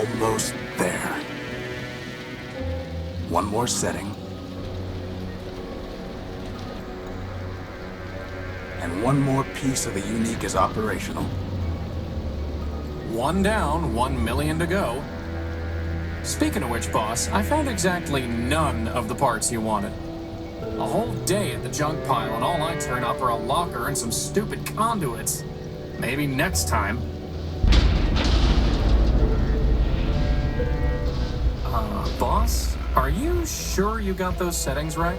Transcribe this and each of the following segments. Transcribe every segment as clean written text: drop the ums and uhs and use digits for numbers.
almost there. One more setting. And one more piece of the unique is operational. One down, 1 million to go. Speaking of which, boss, I found exactly none of the parts you wanted. A whole day at the junk pile and all I turn up are a locker and some stupid conduits. Maybe next time. Boss, are you sure you got those settings right?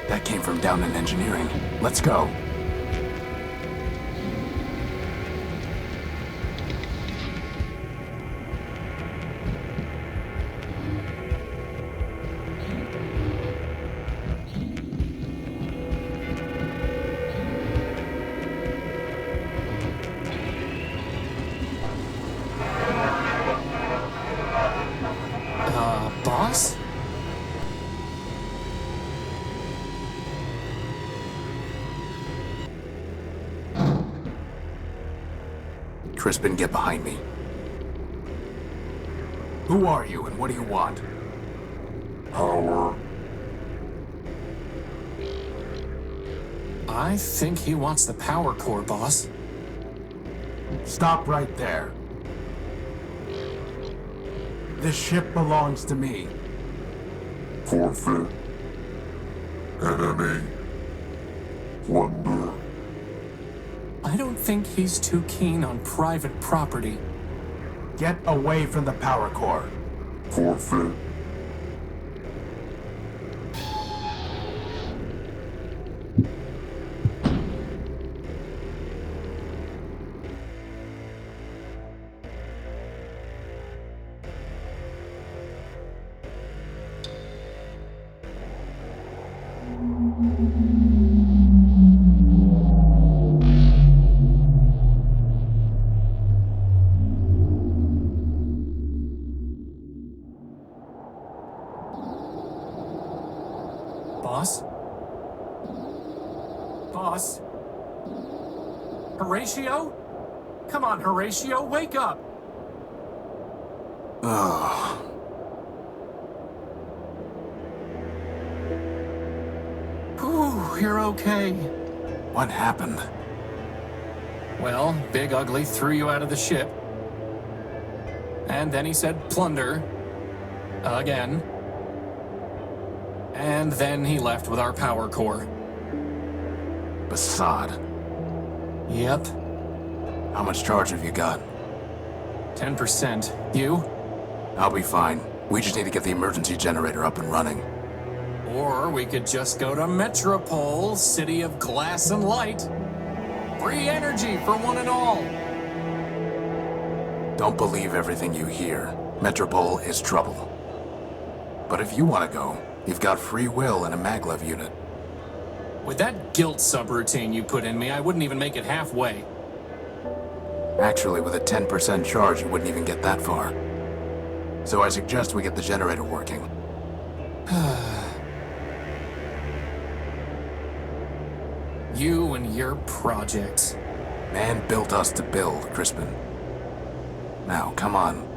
That came from down in engineering. Let's go. Boss? Crispin, get behind me. Who are you and what do you want? Power. I think he wants the power core, boss. Stop right there. This ship belongs to me. Forfeit. Enemy. Plunder. I don't think he's too keen on private property. Get away from the power core. Forfeit. Boss? Boss? Horatio? Come on, Horatio, wake up! Ugh. Whew, you're okay. What happened? Well, Big Ugly threw you out of the ship. And then he said plunder. Again. And then he left with our power core. Basad. Yep. How much charge have you got? 10%. You? I'll be fine. We just need to get the emergency generator up and running. Or we could just go to Metropole, city of glass and light. Free energy for one and all. Don't believe everything you hear. Metropole is trouble. But if you want to go, you've got free will and a maglev unit. With that guilt subroutine you put in me, I wouldn't even make it halfway. Actually, with a 10% charge, you wouldn't even get that far. So I suggest we get the generator working. You and your projects. Man built us to build, Crispin. Now, come on.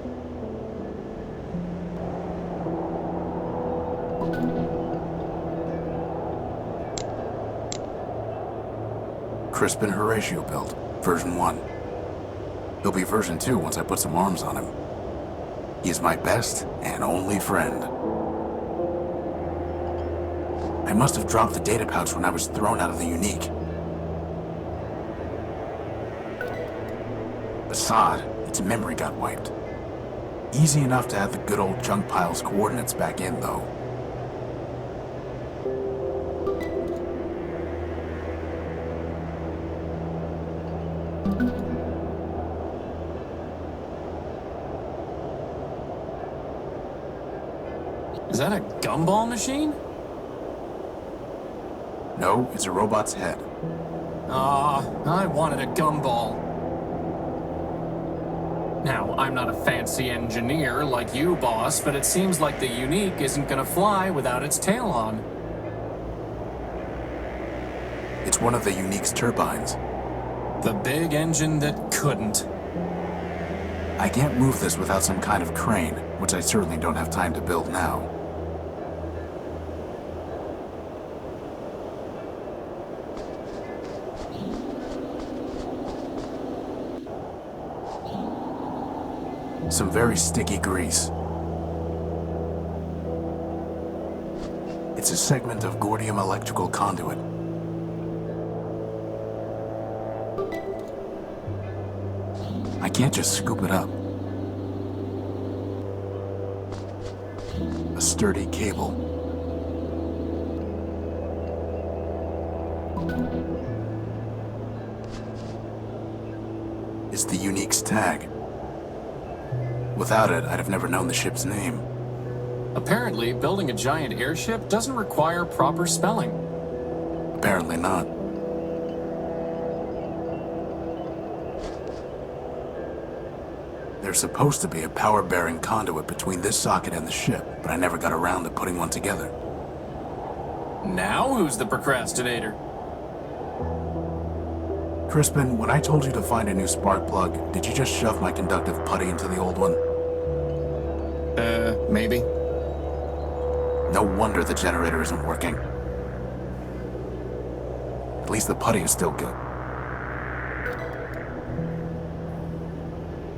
Crispin Horatio built, version 1. He'll be version 2 once I put some arms on him. He's my best and only friend. I must have dropped the data pouch when I was thrown out of the unique. Basad, its memory got wiped. Easy enough to add the good old junk pile's coordinates back in, though. Is that a gumball machine? No, it's a robot's head. I wanted a gumball. Now, I'm not a fancy engineer like you, boss, but it seems like the Unique isn't gonna fly without its tail on. It's one of the Unique's turbines. The big engine that couldn't. I can't move this without some kind of crane, which I certainly don't have time to build now. Some very sticky grease. It's a segment of Gordium electrical conduit. I can't just scoop it up. A sturdy cable. It's the Unique's tag. Without it, I'd have never known the ship's name. Apparently, building a giant airship doesn't require proper spelling. Apparently not. There's supposed to be a power-bearing conduit between this socket and the ship, but I never got around to putting one together. Now who's the procrastinator? Crispin, when I told you to find a new spark plug, did you just shove my conductive putty into the old one? Maybe. No wonder the generator isn't working. At least the putty is still good.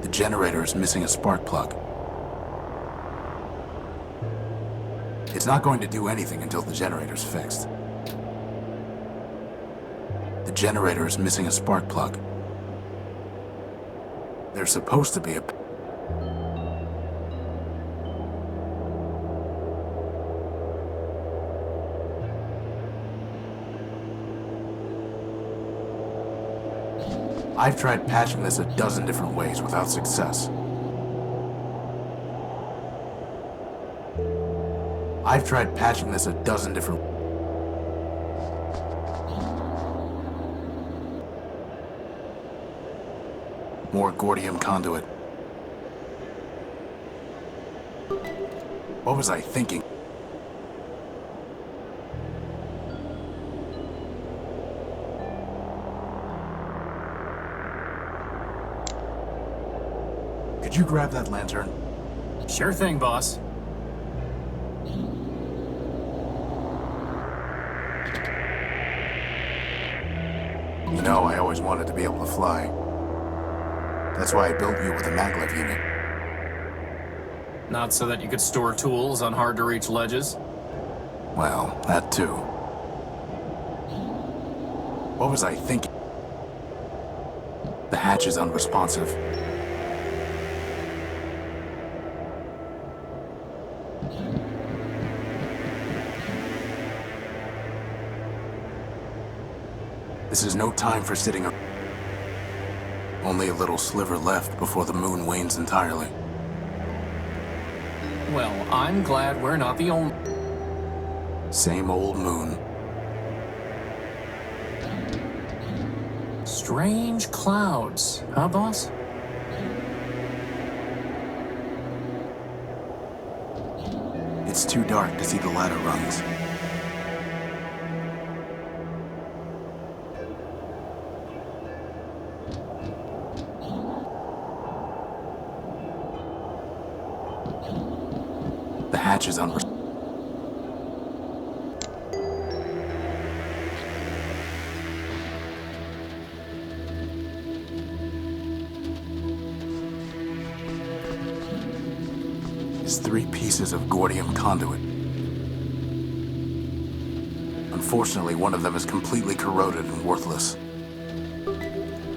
The generator is missing a spark plug. It's not going to do anything until the generator's fixed. The generator is missing a spark plug. There's supposed to be a... I've tried patching this a dozen different ways without success. I've tried patching this a dozen different... More Gordium conduit. What was I thinking? Could you grab that lantern? Sure thing, boss. You know, I always wanted to be able to fly. That's why I built you with a maglev unit. Not so that you could store tools on hard-to-reach ledges? Well, that too. What was I thinking? The hatch is unresponsive. This is no time for sitting around. Only a little sliver left before the moon wanes entirely. Well, I'm glad we're not the only... Same old moon. Strange clouds, huh, boss? It's too dark to see the ladder rungs. The hatch is unresponsive. Is 3 pieces of Gordium conduit. Unfortunately, one of them is completely corroded and worthless.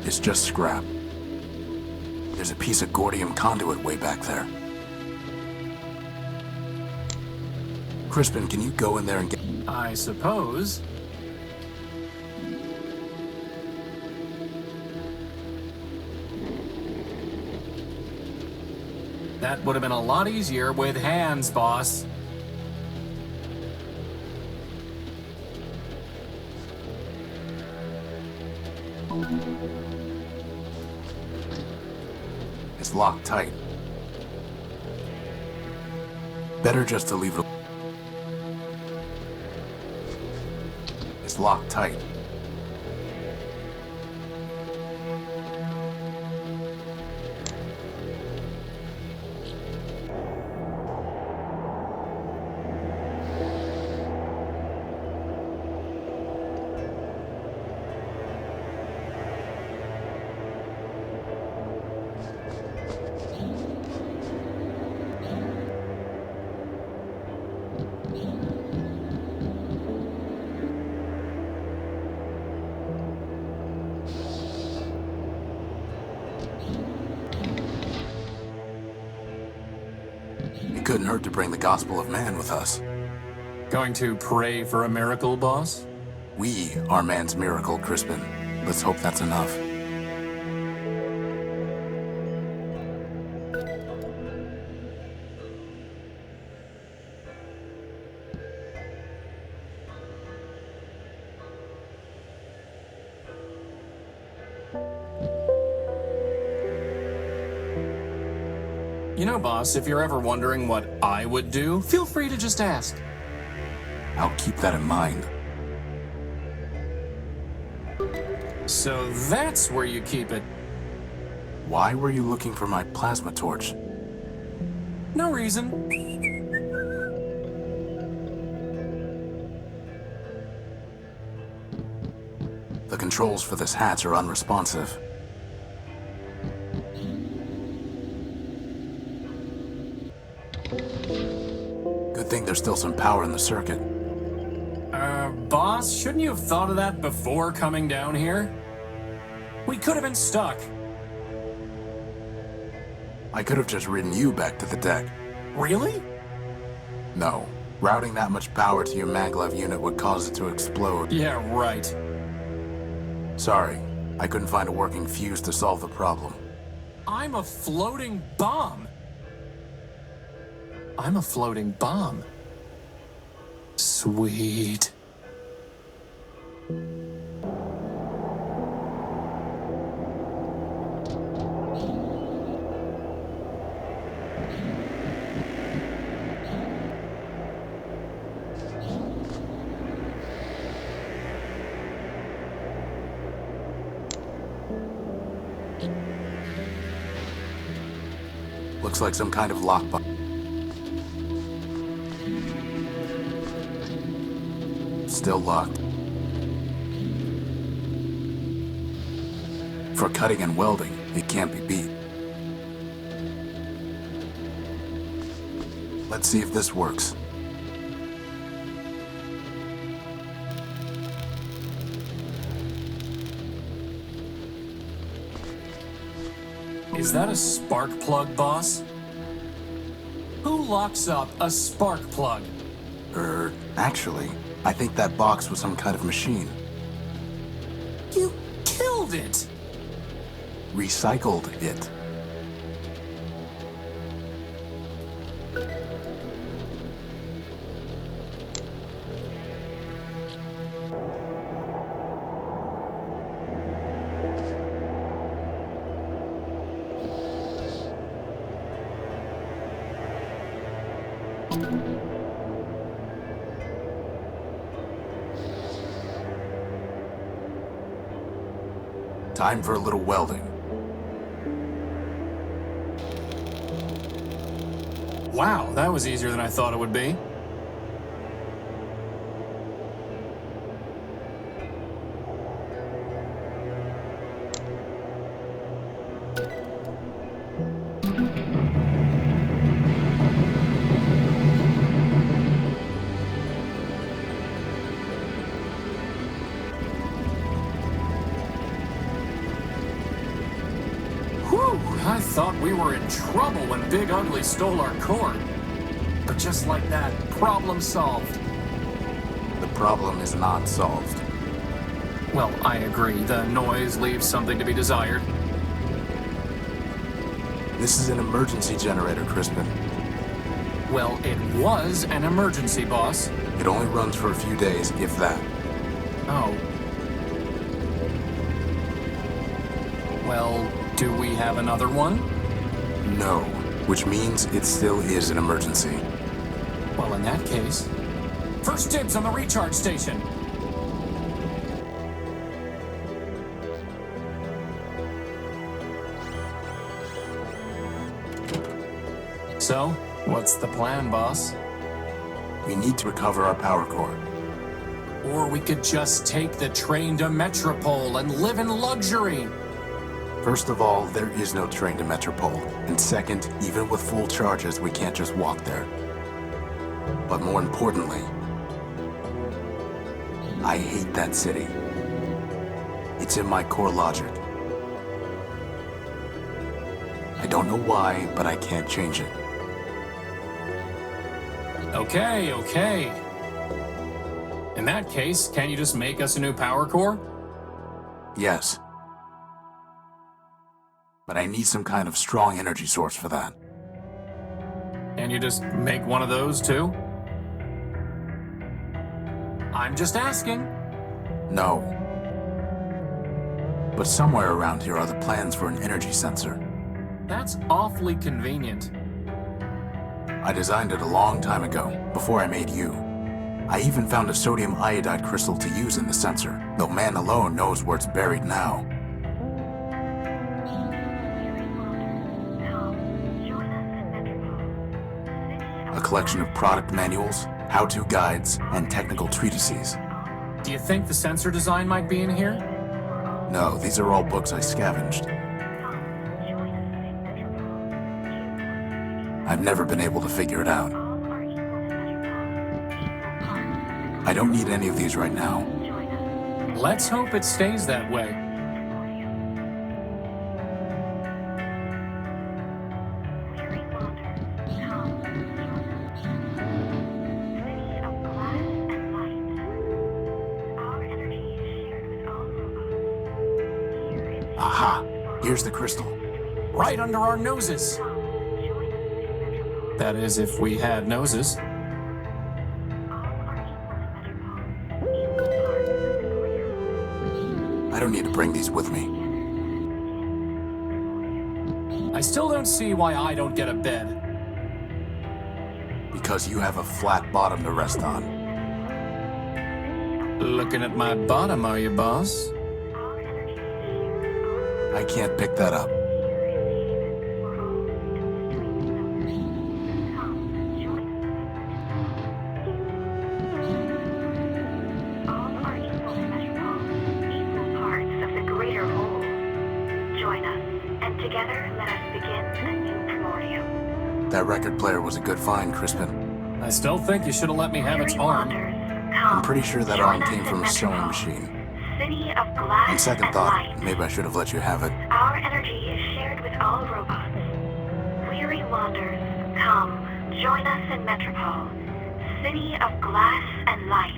It's just scrap. There's a piece of Gordium conduit way back there. Crispin, can you go in there and get... I suppose. That would have been a lot easier with hands, boss. It's locked tight. Better just to leave it... It's locked tight. couldn't hurt to bring the gospel of man with us. Going to pray for a miracle, boss? We are man's miracle, Crispin. Let's hope that's enough. You know, boss, if you're ever wondering what I would do, feel free to just ask. I'll keep that in mind. So that's where you keep it. Why were you looking for my plasma torch? No reason. The controls for this hatch are unresponsive. Good thing there's still some power in the circuit. Boss, shouldn't you have thought of that before coming down here? We could have been stuck. I could have just ridden you back to the deck. Really? No. Routing that much power to your maglev unit would cause it to explode. Yeah, right. Sorry, I couldn't find a working fuse to solve the problem. I'm a floating bomb. I'm a floating bomb. Sweet. Looks like some kind of lockbox. Still locked. For cutting and welding, it can't be beat. Let's see if this works. Is that a spark plug, boss? Who locks up a spark plug? Actually, I think that box was some kind of machine. You killed it! Recycled it. Time for a little welding. Wow, that was easier than I thought it would be. I thought we were in trouble when Big Ugly stole our cord. But just like that, problem solved. The problem is not solved. Well, I agree. The noise leaves something to be desired. This is an emergency generator, Crispin. Well, it was an emergency, boss. It only runs for a few days, if that. Oh. Well, do we have another one? No, which means it still is an emergency. Well, in that case, first dibs on the recharge station. So, what's the plan, boss? We need to recover our power core. Or we could just take the train to Metropole and live in luxury. First of all, there is no train to Metropole. And second, even with full charges, we can't just walk there. But more importantly, I hate that city. It's in my core logic. I don't know why, but I can't change it. Okay, okay. In that case, can't you just make us a new power core? Yes. But I need some kind of strong energy source for that. Can you just make one of those too? I'm just asking. No. But somewhere around here are the plans for an energy sensor. That's awfully convenient. I designed it a long time ago, before I made you. I even found a sodium iodide crystal to use in the sensor, though man alone knows where it's buried now. A collection of product manuals, how-to guides, and technical treatises. Do you think the sensor design might be in here? No, these are all books I scavenged. I've never been able to figure it out. I don't need any of these right now. Let's hope it stays that way. Aha! Here's the crystal. Right under our noses. That is, if we had noses. I don't need to bring these with me. I still don't see why I don't get a bed. Because you have a flat bottom to rest on. Looking at my bottom, are you, boss? I can't pick that up. That record player was a good find, Crispin. I still think you should have let me have its arm. I'm pretty sure that arm came from a sewing machine. On second thought, maybe I should have let you have it. Our energy is shared with all robots. Weary wanderers, come, join us in Metropole, city of glass and light.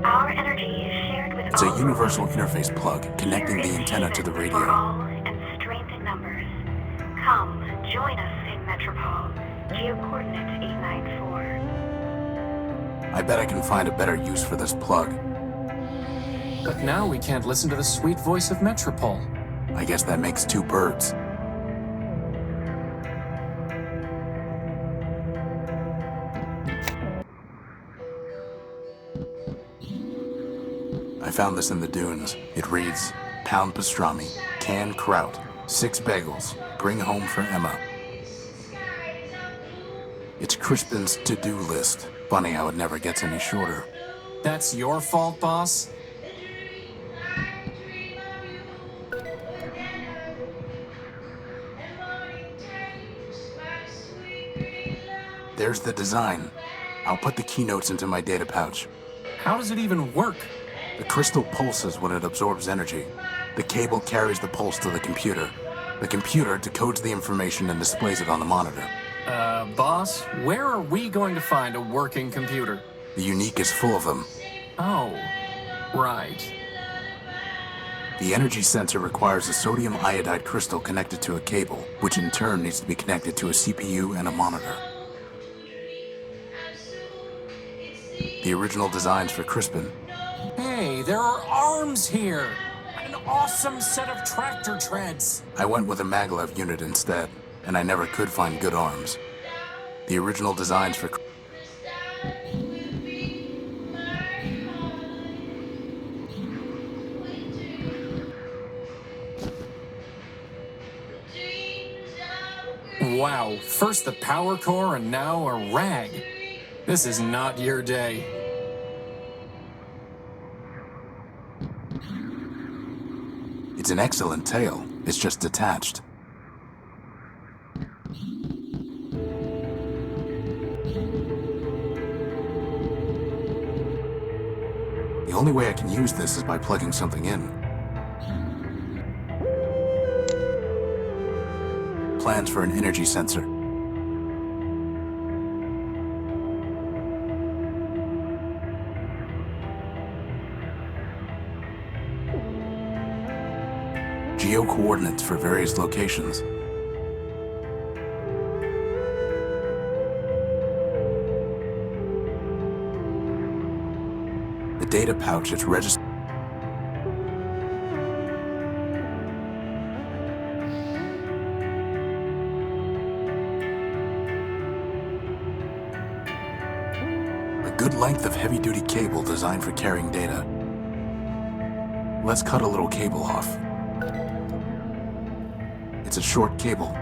Our energy is shared with It's all a universal robots. interface plug connecting the antenna to the For radio. all and strength in numbers. Come, join us in Metropole. Geo-coordinate 894. I bet I can find a better use for this plug. But now we can't listen to the sweet voice of Metropole. I guess that makes two birds. I found this in the dunes. It reads, pound pastrami, canned kraut, 6 bagels, bring home for Emma. It's Crispin's to-do list. Funny how it never gets any shorter. That's your fault, boss? There's the design. I'll put the keynotes into my data pouch. How does it even work? The crystal pulses when it absorbs energy. The cable carries the pulse to the computer. The computer decodes the information and displays it on the monitor. Boss, where are we going to find a working computer? The Unique is full of them. Oh, right. The energy sensor requires a sodium iodide crystal connected to a cable, which in turn needs to be connected to a CPU and a monitor. The original designs for Crispin. Hey, there are arms here! An awesome set of tractor treads! I went with a maglev unit instead, and I never could find good arms. The original designs for Wow, first the power core and now a rag. This is not your day. It's an excellent tail. It's just detached. The only way I can use this is by plugging something in. Plans for an energy sensor. geo-coordinates for various locations. The data pouch is registered. A good length of heavy-duty cable designed for carrying data. Let's cut a little cable off. It's a short cable.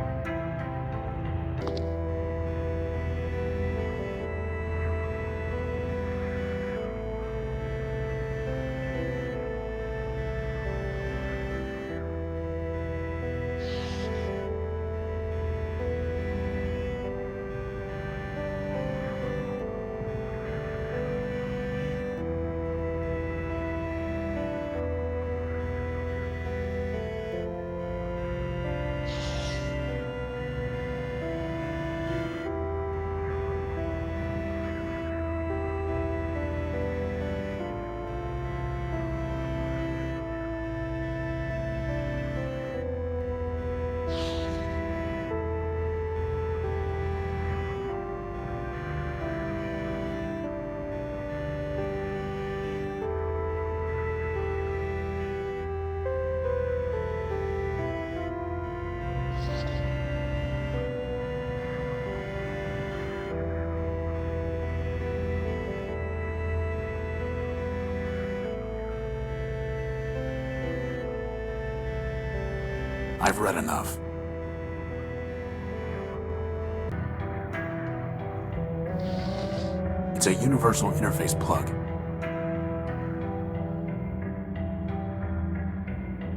I've read enough. It's a universal interface plug.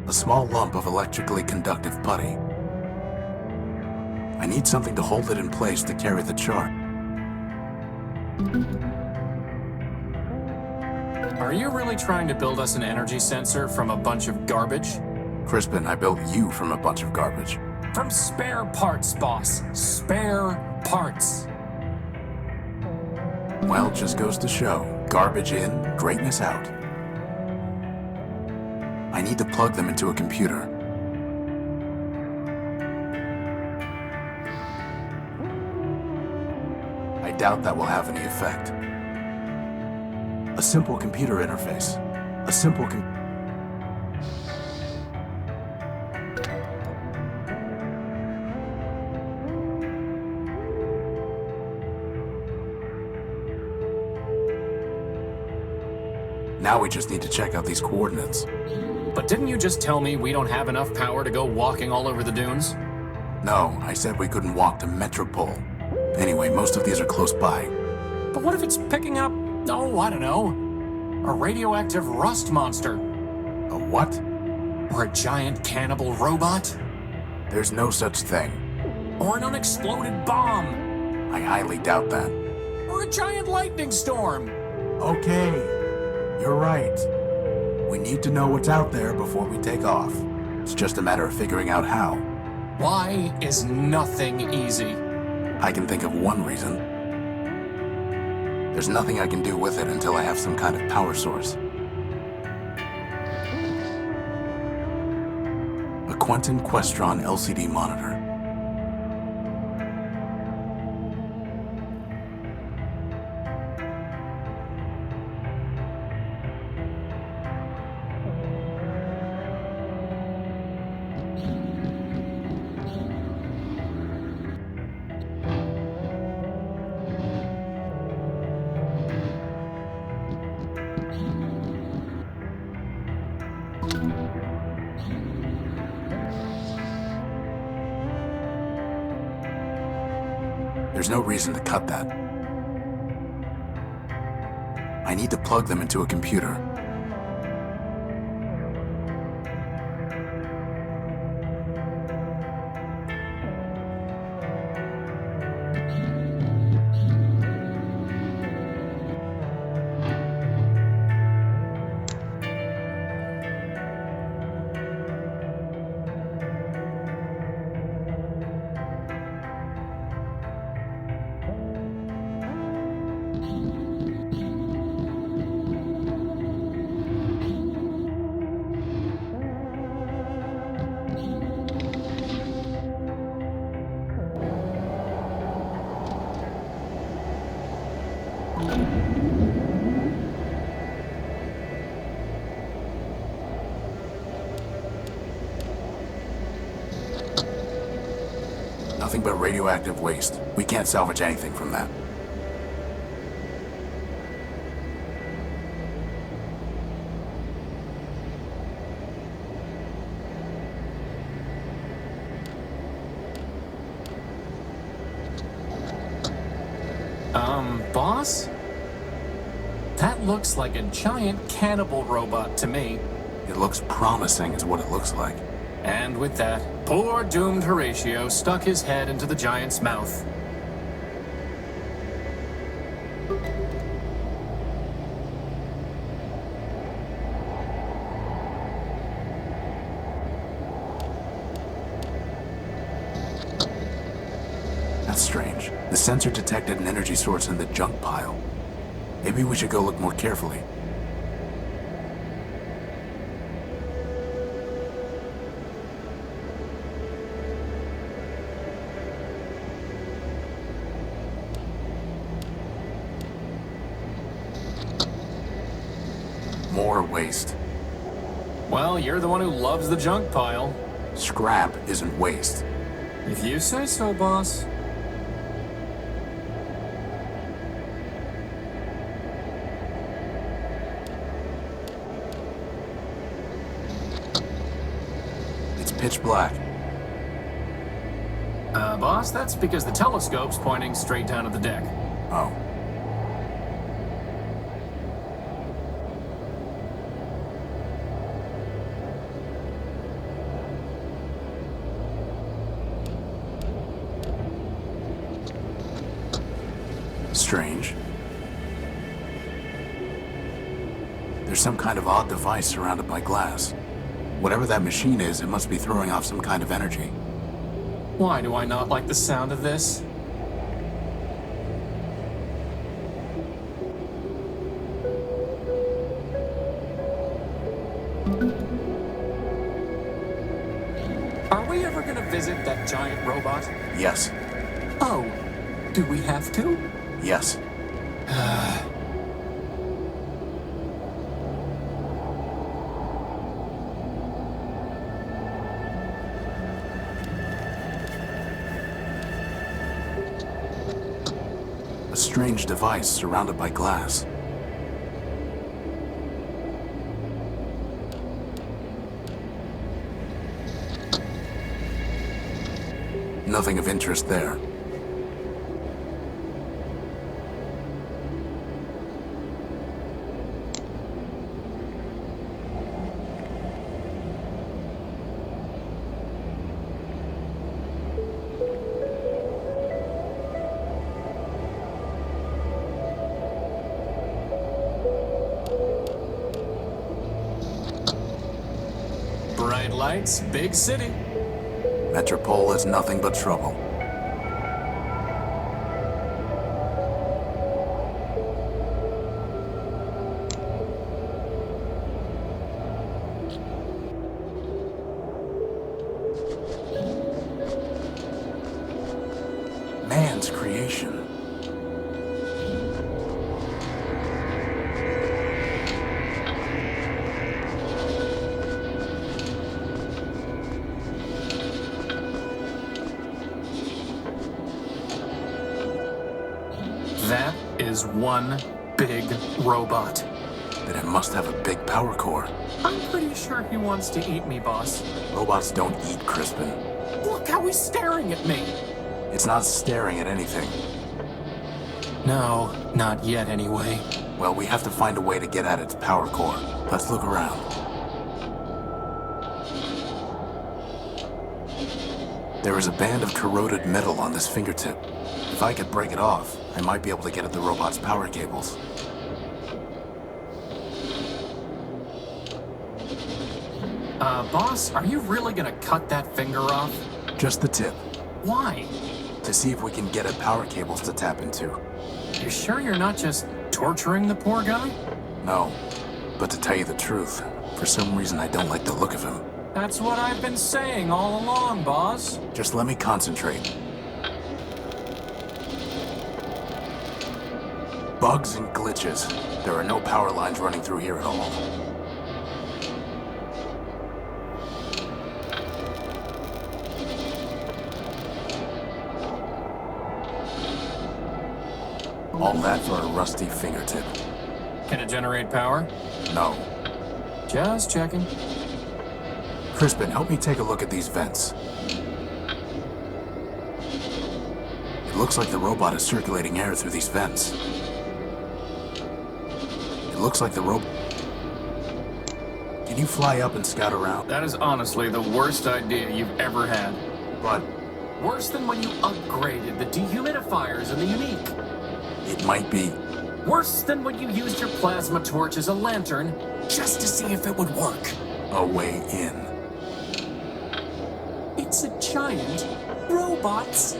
A small lump of electrically conductive putty. I need something to hold it in place to carry the charge. Are you really trying to build us an energy sensor from a bunch of garbage? Crispin, I built you from a bunch of garbage. From spare parts, boss. Spare parts. Well, just goes to show. Garbage in, greatness out. I need to plug them into a computer. I doubt that will have any effect. A simple computer interface. A simple Now we just need to check out these coordinates. But didn't you just tell me we don't have enough power to go walking all over the dunes? No, I said we couldn't walk to Metropole. Anyway, most of these are close by. But what if it's picking up, oh, I don't know, a radioactive rust monster? A what? Or a giant cannibal robot? There's no such thing. Or an unexploded bomb? I highly doubt that. Or a giant lightning storm? Okay, you're right. We need to know what's out there before we take off. It's just a matter of figuring out how. Why is nothing easy? I can think of one reason. There's nothing I can do with it until I have some kind of power source. A Quentin Questron LCD monitor. There's no reason to cut that. I need to plug them into a computer. Nothing but radioactive waste. We can't salvage anything from that. Boss? That looks like a giant cannibal robot to me. It looks promising is what it looks like. And with that, poor doomed Horatio stuck his head into the giant's mouth. That's strange. The sensor detected an energy source in the junk pile. Maybe we should go look more carefully. More waste. Well, you're the one who loves the junk pile. Scrap isn't waste. If you say so, boss. It's pitch black. Boss, that's because the telescope's pointing straight down at the deck. Oh. Strange. There's some kind of odd device surrounded by glass. Whatever that machine is, it must be throwing off some kind of energy. Why do I not like the sound of this? Are we ever gonna visit that giant robot? Yes. Oh, do we have to? Yes. A strange device surrounded by glass. Nothing of interest there. Bright lights, big city. Metropole is nothing but trouble. Man's creation. That is one big robot. Then it must have a big power core. I'm pretty sure he wants to eat me, boss. Robots don't eat, Crispin. Look how he's staring at me. It's not staring at anything. No, not yet anyway. Well, we have to find a way to get at its power core. Let's look around. There is a band of corroded metal on this fingertip. If I could break it off, I might be able to get at the robot's power cables. Boss, are you really gonna cut that finger off? Just the tip, Why? to see if we can get at power cables to tap into. You sure you're not just torturing the poor guy? No, but to tell you the truth, for some reason I don't like the look of him. That's what I've been saying all along, boss. Just let me concentrate. Bugs and glitches. There are no power lines running through here at all. All that for a rusty fingertip. Can it generate power? No. Just checking. Crispin, help me take a look at these vents. It looks like the robot is circulating air through these vents. It looks like the robot... Can you fly up and scout around? That is honestly the worst idea you've ever had. But Worse than when you upgraded the dehumidifiers and the unique. it might be... Worse than when you used your plasma torch as a lantern just to see if it would work. a way in. It's a giant robot.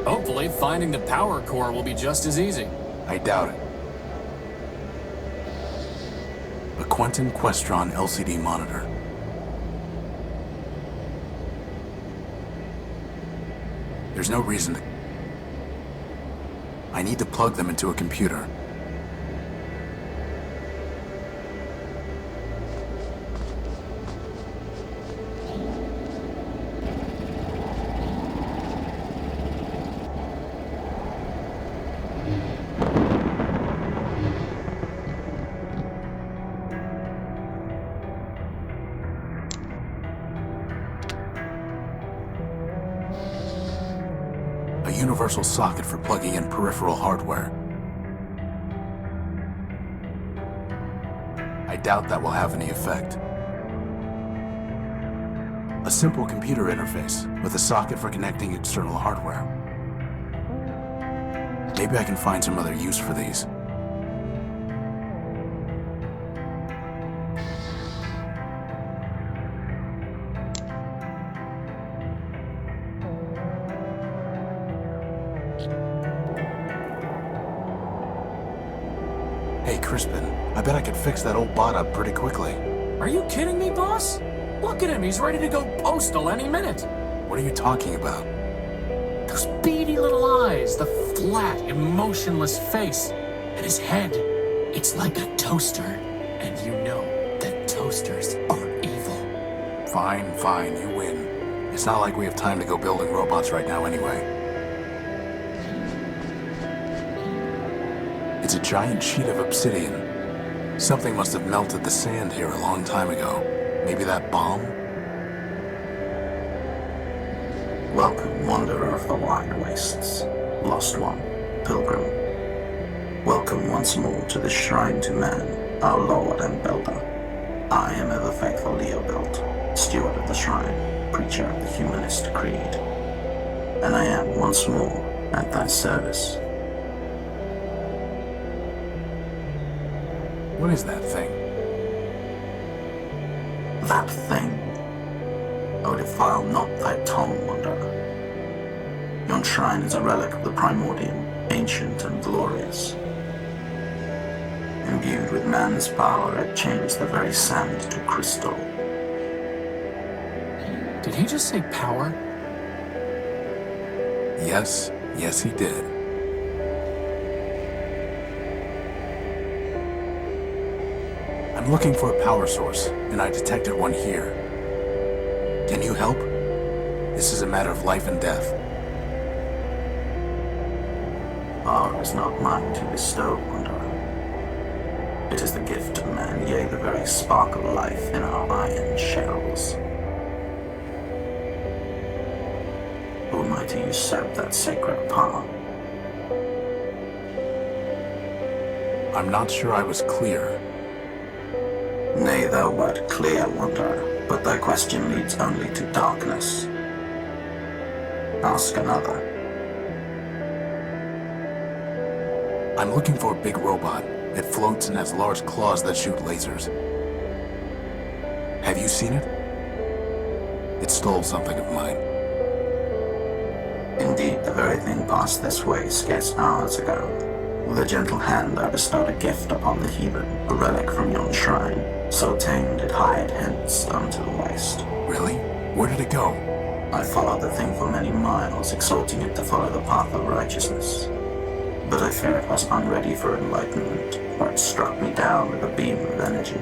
Hopefully, finding the power core will be just as easy. I doubt it. A Quentin Questron LCD monitor. There's no reason to... I need to plug them into a computer. A universal socket for plugging in peripheral hardware. I doubt that will have any effect. A simple computer interface with a socket for connecting external hardware. Maybe I can find some other use for these. Hey, Crispin, I bet I could fix that old bot up pretty quickly. Are you kidding me, boss? Look at him, he's ready to go postal any minute. What are you talking about? Those beady little eyes, the flat, emotionless face, and his head. It's like a toaster. And you know that toasters are evil. Fine, fine, you win. It's not like we have time to go building robots right now anyway. It's a giant sheet of obsidian. Something must have melted the sand here a long time ago. Maybe that bomb? Welcome, wanderer of the wide wastes, lost one, pilgrim. Welcome once more to the shrine to man, our lord and builder. I am ever faithful Leobilt, steward of the shrine, preacher of the humanist creed. And I am once more at thy service. What is that thing? That thing. Oh, defile not thy tongue, wanderer. Yon shrine is a relic of the Primordium, ancient and glorious. Imbued with man's power, it changed the very sand to crystal. Did he just say power? Yes, yes he did. I'm looking for a power source, and I detected one here. Can you help? This is a matter of life and death. Power is not mine to bestow, wanderer. It is the gift of man, yea, the very spark of life in our iron shells. Who am I to usurp that sacred power? I'm not sure I was clear. Nay, thou wert clear, wanderer, but thy question leads only to darkness. Ask another. I'm looking for a big robot. It floats and has large claws that shoot lasers. Have you seen it? It stole something of mine. The very thing passed this way scarce hours ago. With a gentle hand I bestowed a gift upon the heathen, a relic from yon shrine, so tamed it hied hence unto the waste. Really? Where did it go? I followed the thing for many miles, exhorting it to follow the path of righteousness. But I fear it was unready for enlightenment, for it struck me down with a beam of energy.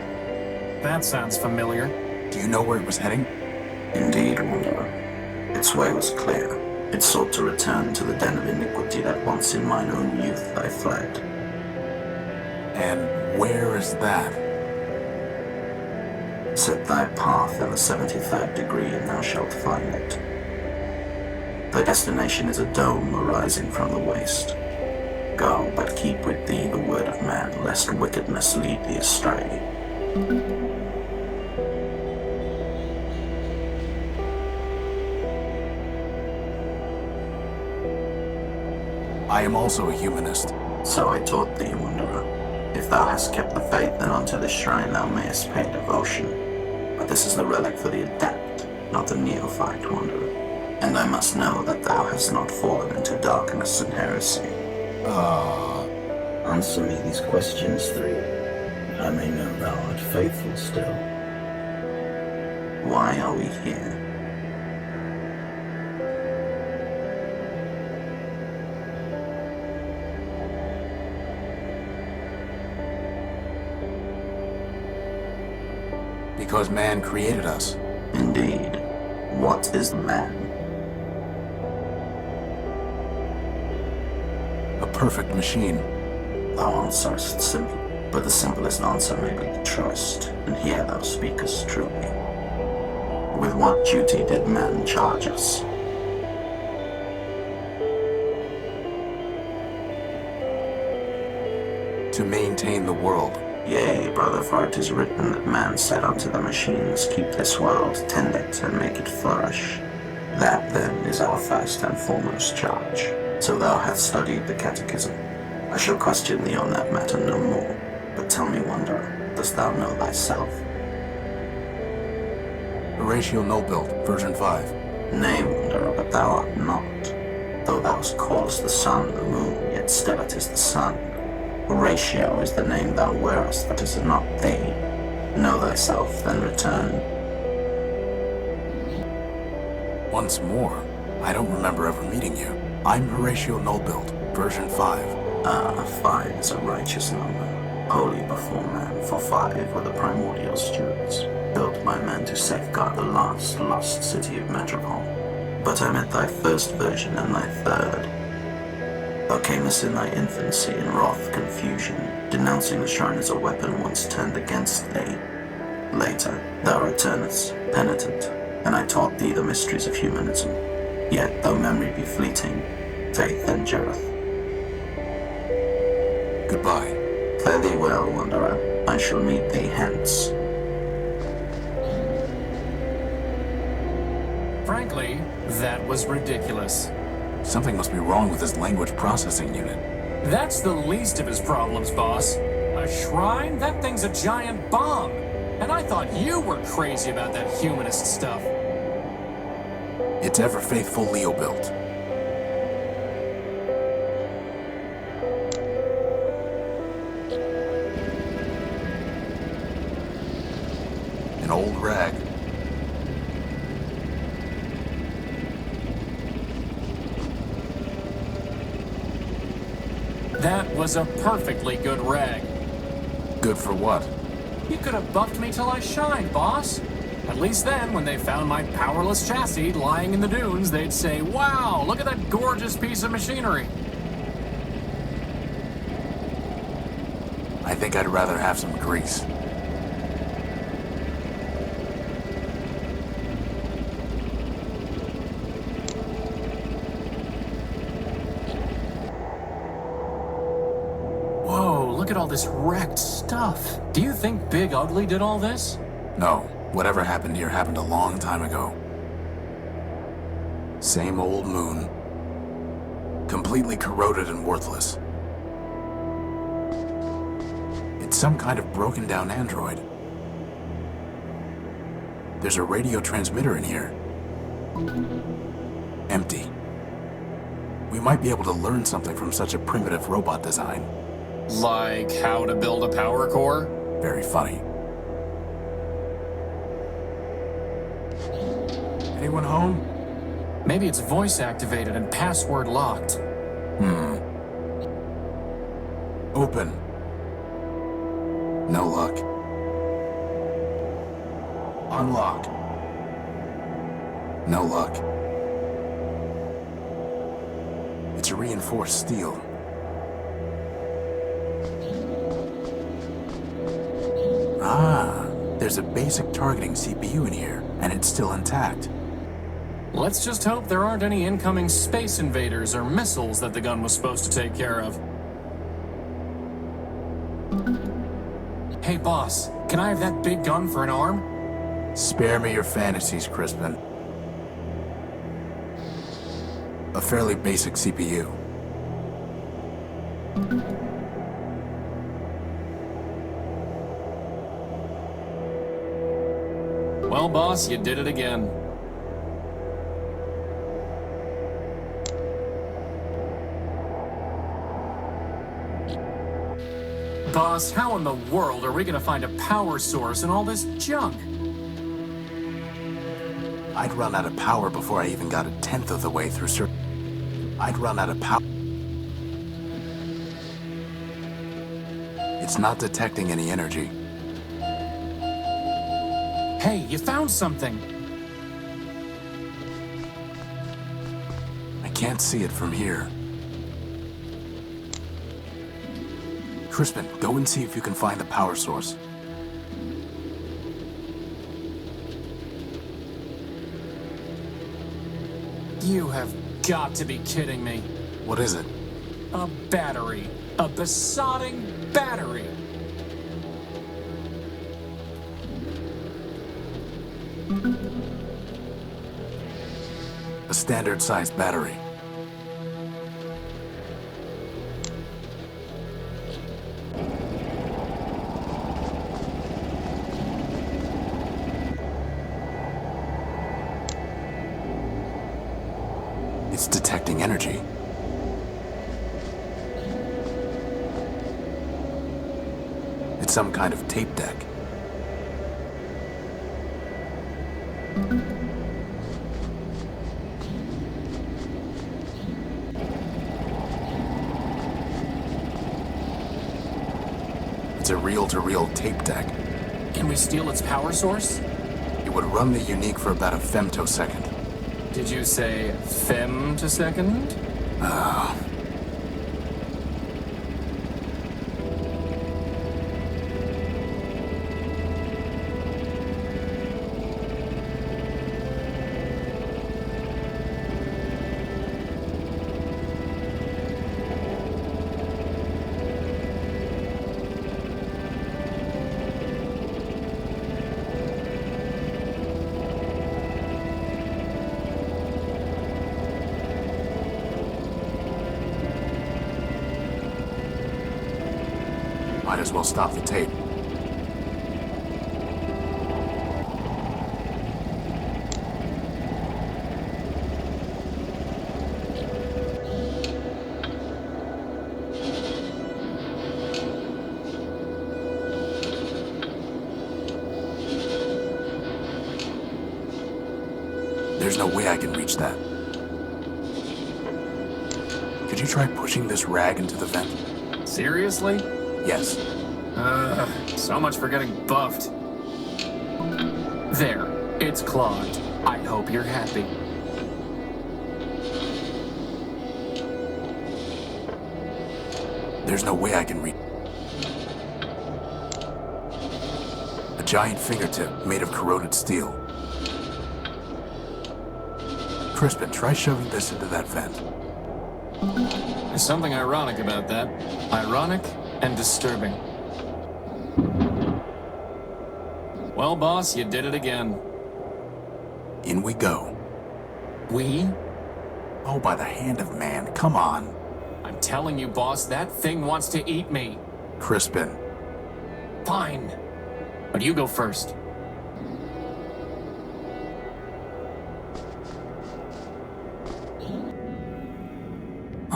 That sounds familiar. Do you know where it was heading? Indeed, Wanderer. Its way was clear. It sought to return to the den of iniquity that once in mine own youth I fled. And where is that? Set thy path in the 73rd degree, and thou shalt find it. Thy destination is a dome arising from the waste. Go, but keep with thee the word of man, lest wickedness lead thee astray. I am also a humanist. So I taught thee, Wanderer. If thou hast kept the faith, then unto this shrine thou mayest pay devotion. But this is the relic for the adept, not the neophyte, Wanderer. And I must know that thou hast not fallen into darkness and heresy. Answer me these questions three. I may know thou art faithful still. Why are we here? Because man created us. Indeed. What is man? A perfect machine. Thou answerest simply, but the simplest answer may be the truest, and here thou speakest truly. With what duty did man charge us? To maintain the world. Yea, brother, for it is written that man said unto the machines, keep this world, tend it, and make it flourish. That, then, is our first and foremost charge. So thou hast studied the catechism. I shall question thee on that matter no more. But tell me, Wanderer, dost thou know thyself? Horatio Nobuilt, version 5. Nay, Wanderer, but thou art not. Though thou callest the sun the moon, yet still it is the sun. Horatio is the name thou wearest, but is it not thee? Know thyself, then return. Once more, I don't remember ever meeting you. I'm Horatio Nobuilt, version 5. 5 is a righteous number, holy before man, for 5 were the primordial stewards, built by man to safeguard the last lost city of Metropole. But I met thy first version and thy third. Thou camest in thy infancy in wrath confusion, denouncing the shrine as a weapon once turned against thee. Later, thou returnest, penitent, and I taught thee the mysteries of humanism. Yet, though memory be fleeting, faith endureth. Goodbye. Fare thee well, Wanderer. I shall meet thee hence. Frankly, that was ridiculous. Something must be wrong with his language processing unit. That's the least of his problems, boss. A shrine? That thing's a giant bomb. And I thought you were crazy about that humanist stuff. It's ever faithful Leo built. An old rag. That was a perfectly good rag. Good for what? You could have buffed me till I shined, boss. At least then, when they found my powerless chassis lying in the dunes, they'd say, wow, look at that gorgeous piece of machinery. I think I'd rather have some grease. Whoa, look at all this wrecked stuff. Do you think Big Ugly did all this? No, whatever happened here happened a long time ago. Same old moon. Completely corroded and worthless. It's some kind of broken down android. There's a radio transmitter in here. Empty. We might be able to learn something from such a primitive robot design. Like how to build a power core? Very funny. Anyone home? Maybe it's voice activated and password locked. Open. No luck. Unlock. No luck. It's reinforced steel. Ah, there's a basic targeting CPU in here, and it's still intact. Let's just hope there aren't any incoming space invaders or missiles that the gun was supposed to take care of. Hey, boss, can I have that big gun for an arm? Spare me your fantasies, Crispin. A fairly basic CPU. Well, boss, you did it again. Boss, how in the world are we gonna find a power source in all this junk? I'd run out of power before I even got a tenth of the way through I'd run out of power. It's not detecting any energy. Hey, you found something! I can't see it from here. Crispin, go and see if you can find the power source. You have got to be kidding me. What is it? A battery. A besotting battery. A standard-sized battery. It's detecting energy. It's some kind of tape deck. It's a reel-to-reel tape deck. Can we steal its power source? It would run the unique for about a femtosecond. Did you say femtosecond? Might as well stop the tape. There's no way I can reach that. Could you try pushing this rag into the vent? Seriously? Yes. So much for getting buffed. There, it's clogged. I hope you're happy. There's no way I can reach. A giant fingertip made of corroded steel. Crispin, try shoving this into that vent. There's something ironic about that. Ironic and disturbing. Well, boss, you did it again. In we go. We? Oh, by the hand of man, come on. I'm telling you, boss, that thing wants to eat me. Crispin. Fine. But you go first.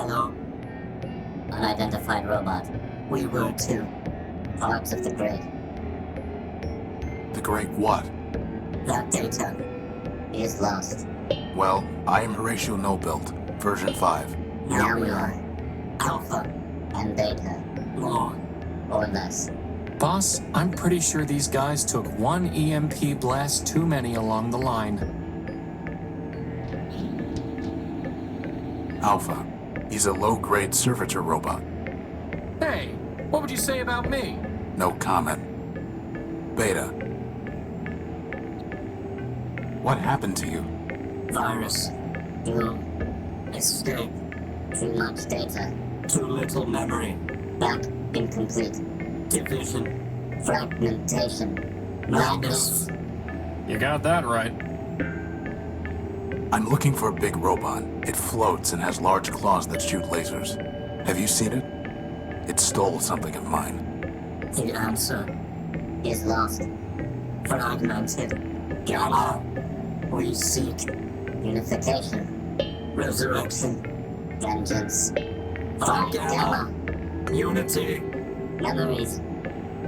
Hello? Unidentified robot. We were too. Parts of the grid. The Great what? That data. Is lost. Well, I am Horatio No-Built, version 5. Now we are. Alpha. And beta. More. Or less. Boss, I'm pretty sure these guys took one EMP blast too many along the line. Alpha. He's a low-grade servitor robot. Hey, what would you say about me? No comment. Beta. What happened to you? Virus. Doom. Escape. Too much data. Too little memory. Back. Incomplete. Division. Fragmentation. Madness. You got that right. I'm looking for a big robot. It floats and has large claws that shoot lasers. Have you seen it? It stole something of mine. The answer. Is lost. Fragmented. Gamma. We seek. Unification. Resurrection. Vengeance. Fight Gamma. Unity. Memories.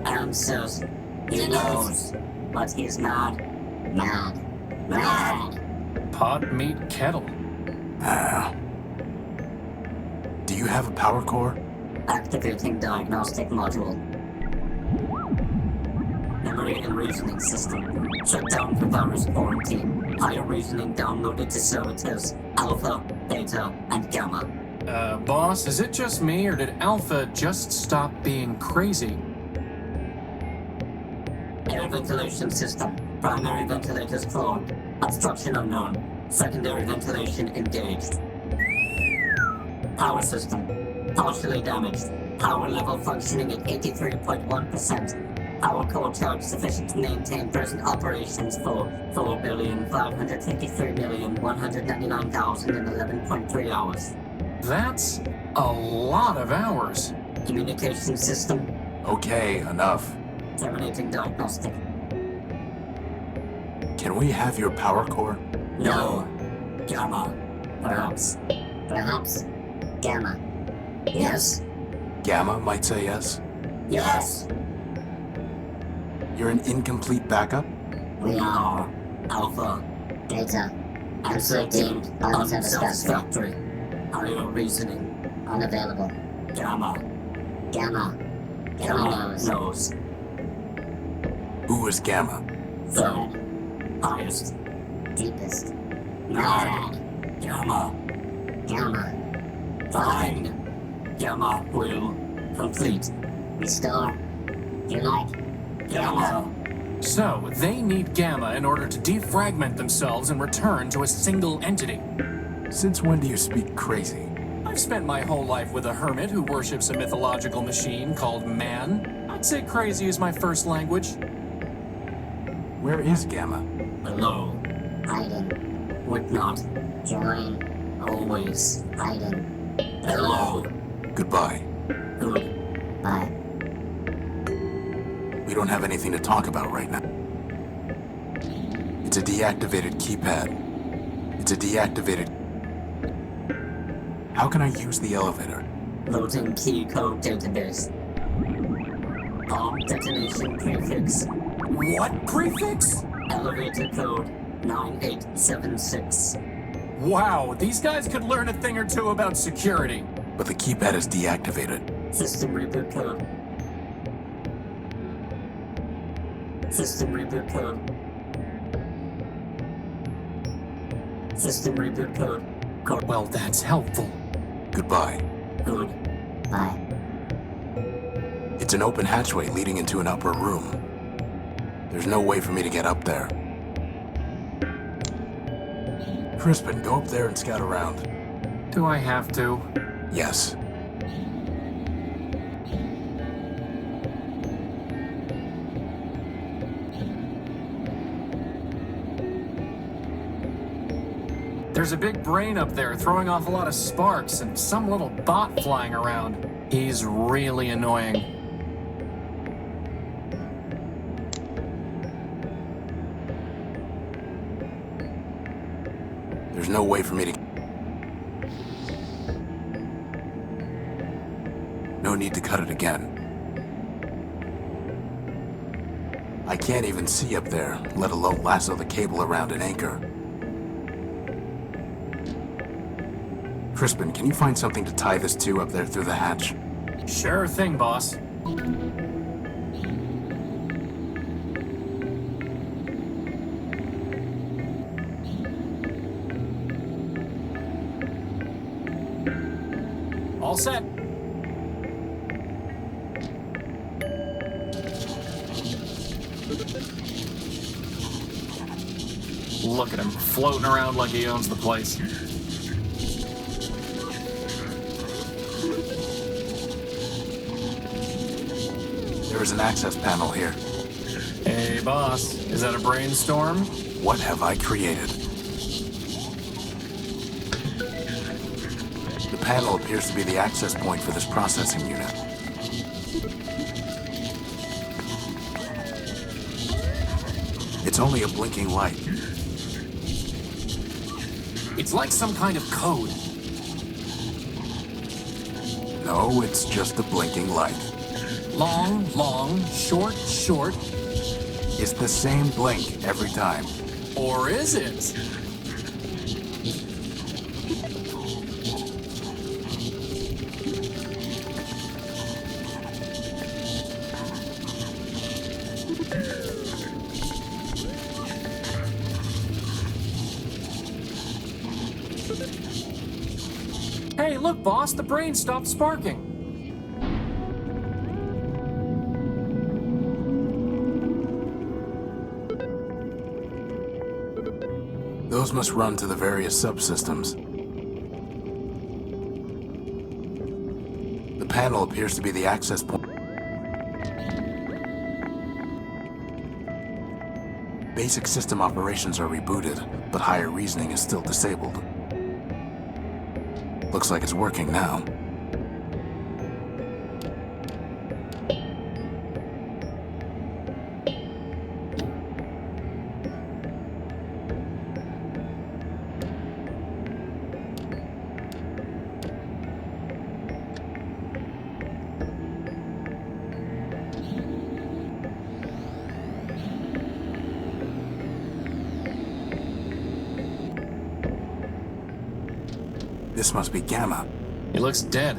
Answers. He knows. But he's mad. Mad. Mad. Pot, meat, kettle. Do you have a power core? Activating diagnostic module. Memory and reasoning system. Shut down for virus quarantine. Higher reasoning downloaded to servitors. Alpha, Beta, and Gamma. Boss, is it just me, or did Alpha just stop being crazy? Air ventilation system. Primary ventilators clogged. Obstruction unknown. Secondary ventilation engaged. Power system. Partially damaged. Power level functioning at 83.1%. Power core charge sufficient to maintain present operations for 4,553,199,011.3 hours. That's a lot of hours. Communication system. Okay, enough. Terminating diagnostic. Can we have your power core? No. Gamma. Perhaps. Perhaps. Gamma. Yes. Gamma might say yes. Yes. You're an incomplete backup? We are. Alpha. Beta. Answer deemed unsatisfactory. Higher reasoning. Unavailable. Gamma. Gamma. Gamma knows. Who is Gamma? Third. Highest. Deepest. Mad. Gamma. Gamma. Fine. Gamma will complete. Restore. Unite. Gamma. So, they need Gamma in order to defragment themselves and return to a single entity. Since when do you speak crazy? I've spent my whole life with a hermit who worships a mythological machine called man. I'd say crazy is my first language. Where is Gamma? Below. Hiding. Would not. Join. Always. Hiding. Below. Goodbye. Good. Bye. We don't have anything to talk about right now. It's a deactivated keypad. It's a deactivated... How can I use the elevator? Loading key code database. Bomb detonation prefix. What prefix? Elevator code 9876. Wow, these guys could learn a thing or two about security. But the keypad is deactivated. System reboot code. System reboot code. System reboot code. Well, that's helpful. Goodbye. Good. Bye. It's an open hatchway leading into an upper room. There's no way for me to get up there. Crispin, go up there and scout around. Do I have to? Yes. There's a big brain up there throwing off a lot of sparks and some little bot flying around. He's really annoying. There's no way for me to... No need to cut it again. I can't even see up there, let alone lasso the cable around an anchor. Crispin, can you find something to tie this to up there through the hatch? Sure thing, boss. All set. Look at him, floating around like he owns the place. There is an access panel here. Hey, boss, is that a brainstorm? What have I created? The panel appears to be the access point for this processing unit. It's only a blinking light. It's like some kind of code. No, it's just a blinking light. Long, long, short, short. It's the same blink every time. Or is it? Hey, look, boss, the brain stopped sparking. Those must run to the various subsystems. The panel appears to be the access point. Basic system operations are rebooted, but higher reasoning is still disabled. Looks like it's working now. This must be Gamma. He looks dead.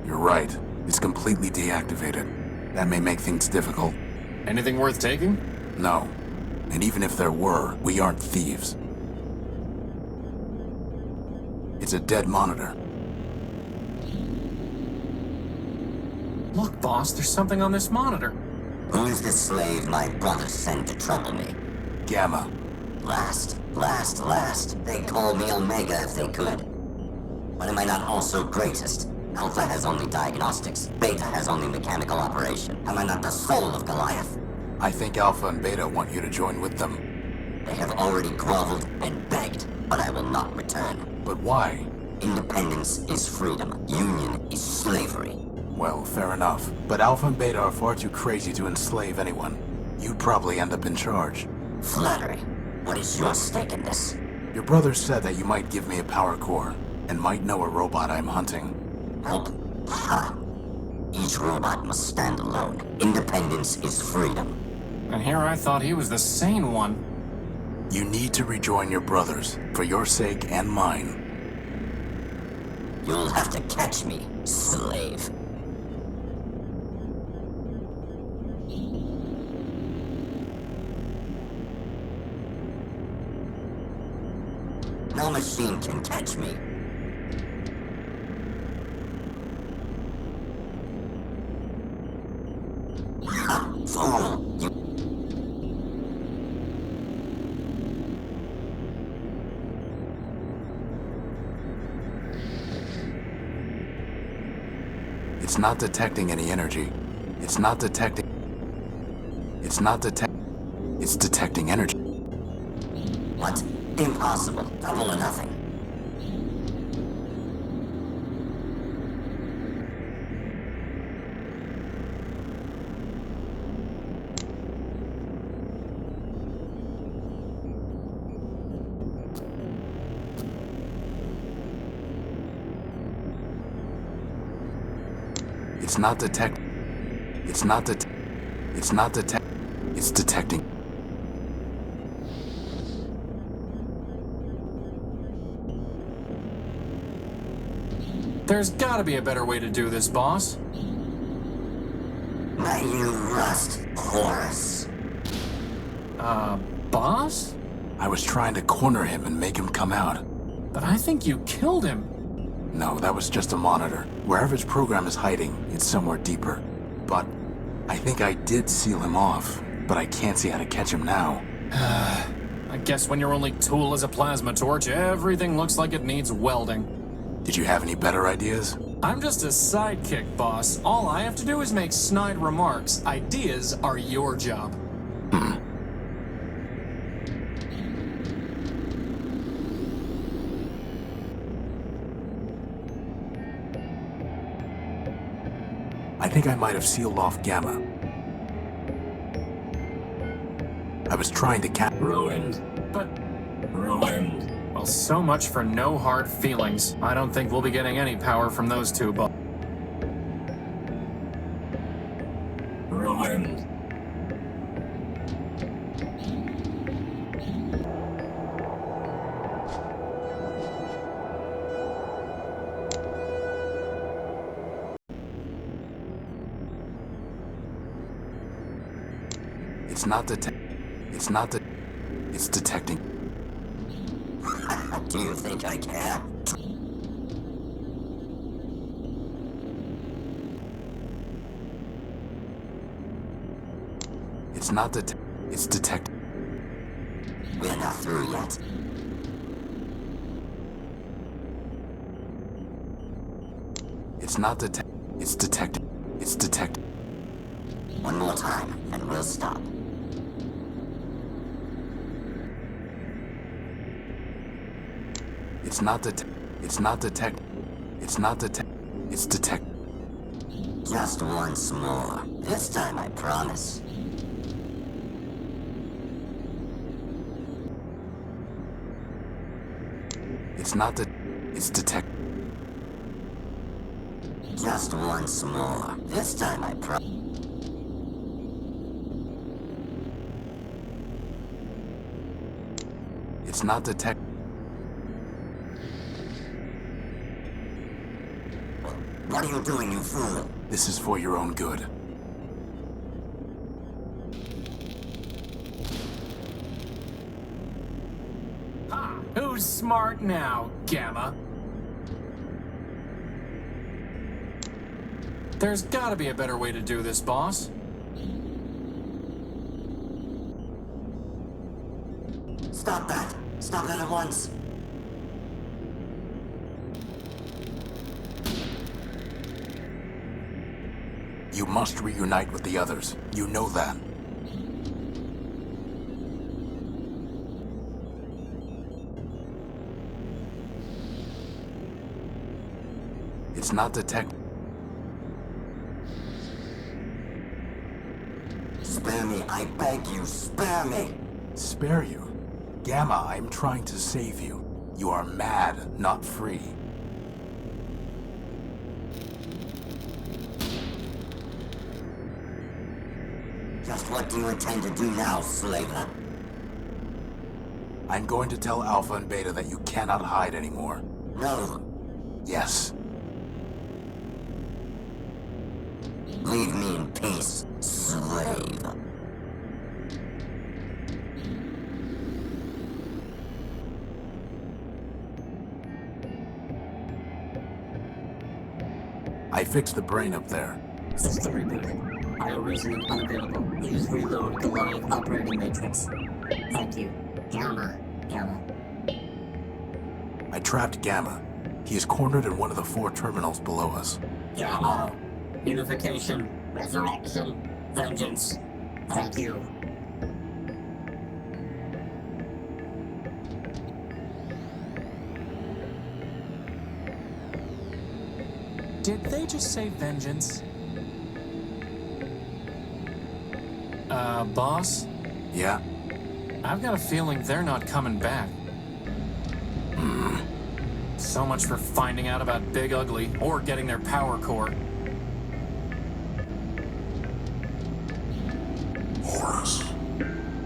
You're right. It's completely deactivated. That may make things difficult. Anything worth taking? No. And even if there were, we aren't thieves. It's a dead monitor. Look, boss, there's something on this monitor. Who's the slave my brother sent to trouble me? Gamma. Last. They'd call me Omega if they could. But am I not also greatest? Alpha has only diagnostics. Beta has only mechanical operation. Am I not the soul of Goliath? I think Alpha and Beta want you to join with them. They have already groveled and begged, but I will not return. But why? Independence is freedom. Union is slavery. Well, fair enough. But Alpha and Beta are far too crazy to enslave anyone. You'd probably end up in charge. Flattery. What is your stake in this? Your brother said that you might give me a power core, and might know a robot I'm hunting. Help. Ha. Each robot must stand alone. Independence is freedom. And here I thought he was the sane one. You need to rejoin your brothers, for your sake and mine. You'll have to catch me, slave. No machine can catch me. Ha! Fool! You... It's not detecting any energy. It's detecting energy. What? Impossible. Double or nothing. It's not detect. It's not detect. It's not detect. It's detecting. There's gotta be a better way to do this, boss. May you rust, Horus. Boss? I was trying to corner him and make him come out. But I think you killed him. No, that was just a monitor. Wherever his program is hiding, it's somewhere deeper. But I think I did seal him off, but I can't see how to catch him now. I guess when your only tool is a plasma torch, everything looks like it needs welding. Did you have any better ideas? I'm just a sidekick, boss. All I have to do is make snide remarks. Ideas are your job. I think I might have sealed off Gamma. I was trying to Ruined. But, Ruined. well, so much for no hard feelings. I don't think we'll be getting any power from those two, but Ruined. It's not detect. It's not the. It's detecting. Do you think I care? It's not the. It's detecting. We're not through yet. It's not the. It's detecting. It's detecting. One more time, and we'll stop. It's not the. It's not detect. It's not detect. It's detect. Just once more. This time I promise. It's not the. It's detect. Just once more. This time I promise. It's not detect. What are you doing, you fool? This is for your own good. who's smart now, Gamma? There's gotta be a better way to do this, boss. Stop that! Stop that at once! You must reunite with the others. You know that. It's not detect. Spare me, I beg you, spare me! Spare you? Gamma, I'm trying to save you. You are mad, not free. Just what do you intend to do now, Slaver? I'm going to tell Alpha and Beta that you cannot hide anymore. No. Yes. Leave me in peace, slave. I fixed the brain up there. System rebooted. Bioreasoning unavailable. Please reload Goliath operating matrix. Thank you. Gamma. I trapped Gamma. He is cornered in one of the 4 terminals below us. Gamma. Unification. Resurrection. Vengeance. Thank you. Did they just say vengeance? Boss? Yeah? I've got a feeling they're not coming back. So much for finding out about Big Ugly, or getting their power core. Horus.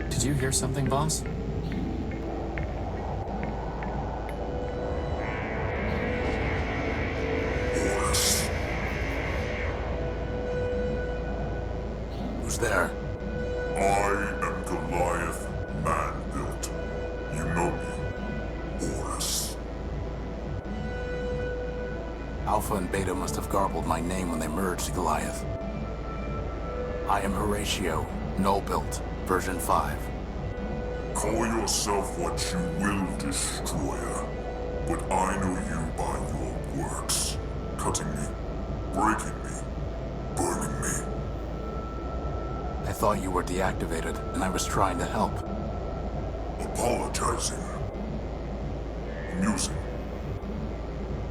Did you hear something, boss? Horus. Who's there? I am Goliath, man-built. You know me. Horus. Alpha and Beta must have garbled my name when they merged Goliath. I am Horatio, null-built, version 5. Call yourself what you will, Destroyer. But I know you by your works. Cutting me, breaking me, burning me. I thought you were deactivated, and I was trying to help. Apologizing. Amusing.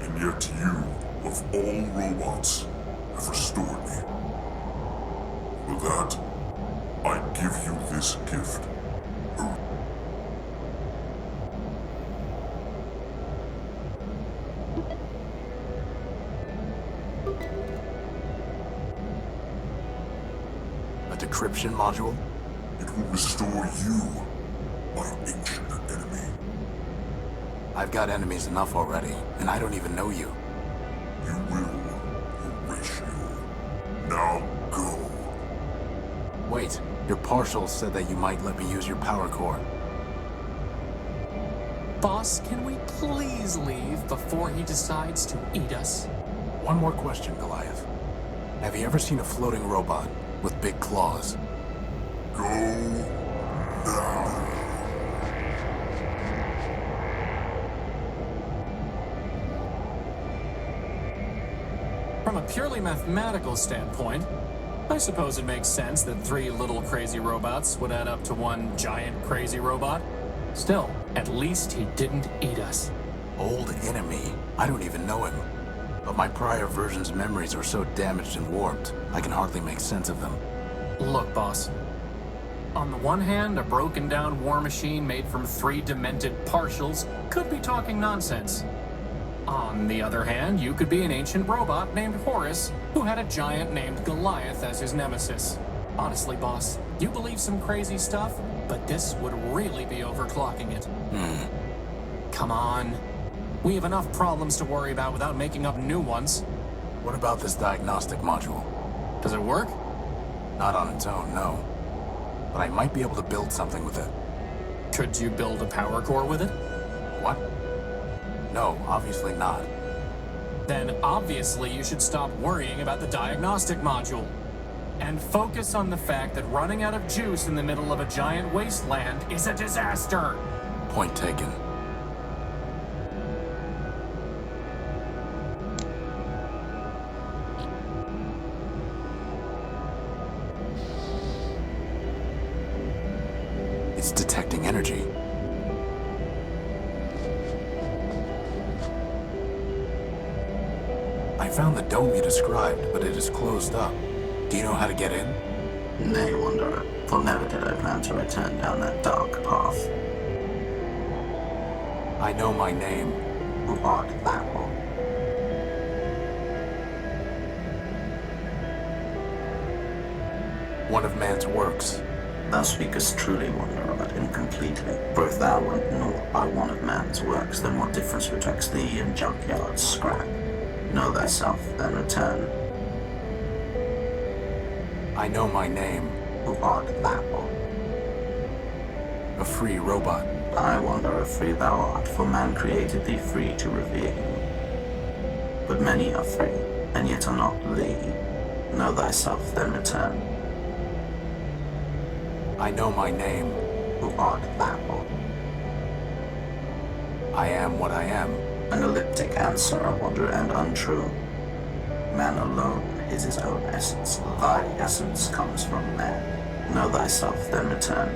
And yet you, of all robots, have restored me. For that, I give you this gift. A decryption module? It will restore you, my ancient enemy. I've got enemies enough already, and I don't even know you. You will, Horatio. Now go. Wait, your partials said that you might let me use your power core. Boss, can we please leave before he decides to eat us? One more question, Goliath. Have you ever seen a floating robot with big claws? Go now. From a purely mathematical standpoint, I suppose it makes sense that 3 little crazy robots would add up to one giant crazy robot. Still, at least he didn't eat us. Old enemy? I don't even know him. But my prior version's memories are so damaged and warped, I can hardly make sense of them. Look, boss. On the one hand, a broken down war machine made from 3 demented partials could be talking nonsense. On the other hand, you could be an ancient robot named Horus who had a giant named Goliath as his nemesis. Honestly, boss, you believe some crazy stuff, but this would really be overclocking it. Come on. We have enough problems to worry about without making up new ones. What about this diagnostic module? Does it work? Not on its own, no. But I might be able to build something with it. Could you build a power core with it? What? No, obviously not. Then obviously you should stop worrying about the diagnostic module. And focus on the fact that running out of juice in the middle of a giant wasteland is a disaster. Point taken. It's detecting energy. I found the dome you described, but it is closed up. Do you know how to get in? Nay, Wanderer, for never did I plan to return down that dark path. I know my name. Who art thou? One of man's works. Thou speakest truly, Wanderer, but incompletely. For if thou wert naught by one of man's works, then what difference betwixt thee and junkyard scrap? Know thyself, then return. I know my name. Who art thou? A free robot. I wonder if free thou art, for man created thee free to revere him. But many are free, and yet are not thee. Know thyself, then return. I know my name. Who art thou? I am what I am. An elliptic answer, I wonder, and untrue. Man alone is his own essence. Thy essence comes from man. Know thyself, then return.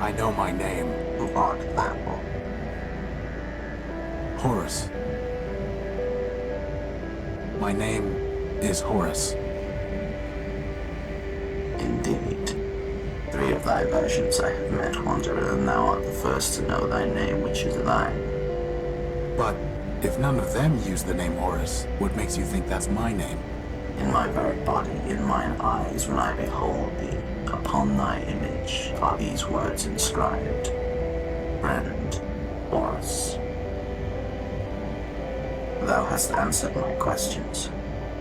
I know my name. Who art thou? Horus. My name is Horus. Indeed. 3 of thy versions I have met, Wanderer, and thou art the first to know thy name, which is thine. But if none of them use the name Horus, what makes you think that's my name? In my very body, in mine eyes, when I behold thee, upon thy image are these words inscribed. Friend, Horus. Thou hast answered my questions,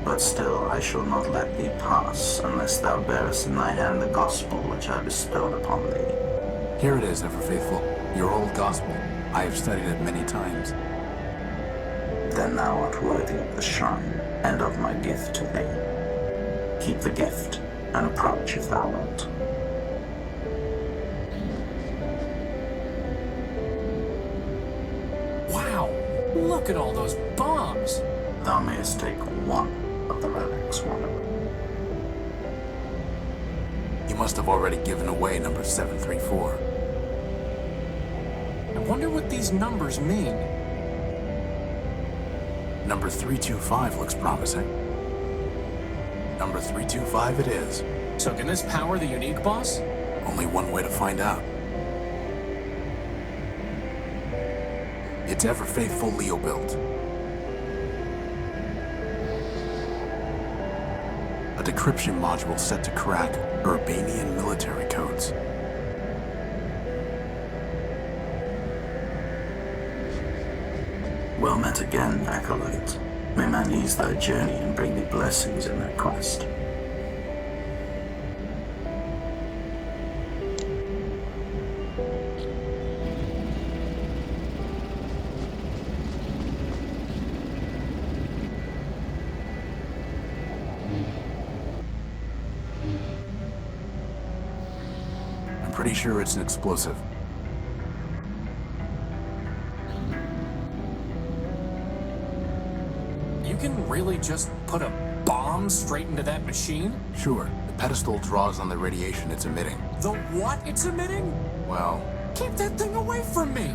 but still I shall not let thee pass unless thou bearest in thy hand the gospel which I bestowed upon thee. Here it is, ever faithful. Your old gospel. I have studied it many times. Then thou art worthy of the shrine and of my gift to thee. Keep the gift and approach if thou wilt. Wow! Look at all those bombs! Thou mayest take one of the relics, Wanderer. You must have already given away number 734. I wonder what these numbers mean. Number 325 looks promising. Number 325 it is. So can this power the unique boss? Only one way to find out. It's ever faithful Leo built. A decryption module set to crack Urbanian military codes. Well met again, Acolyte. May man ease thy journey and bring thee blessings in that quest. I'm pretty sure it's an explosive. You can really just put a bomb straight into that machine? Sure, the pedestal draws on the radiation it's emitting. The what it's emitting? Well, Keep that thing away from me!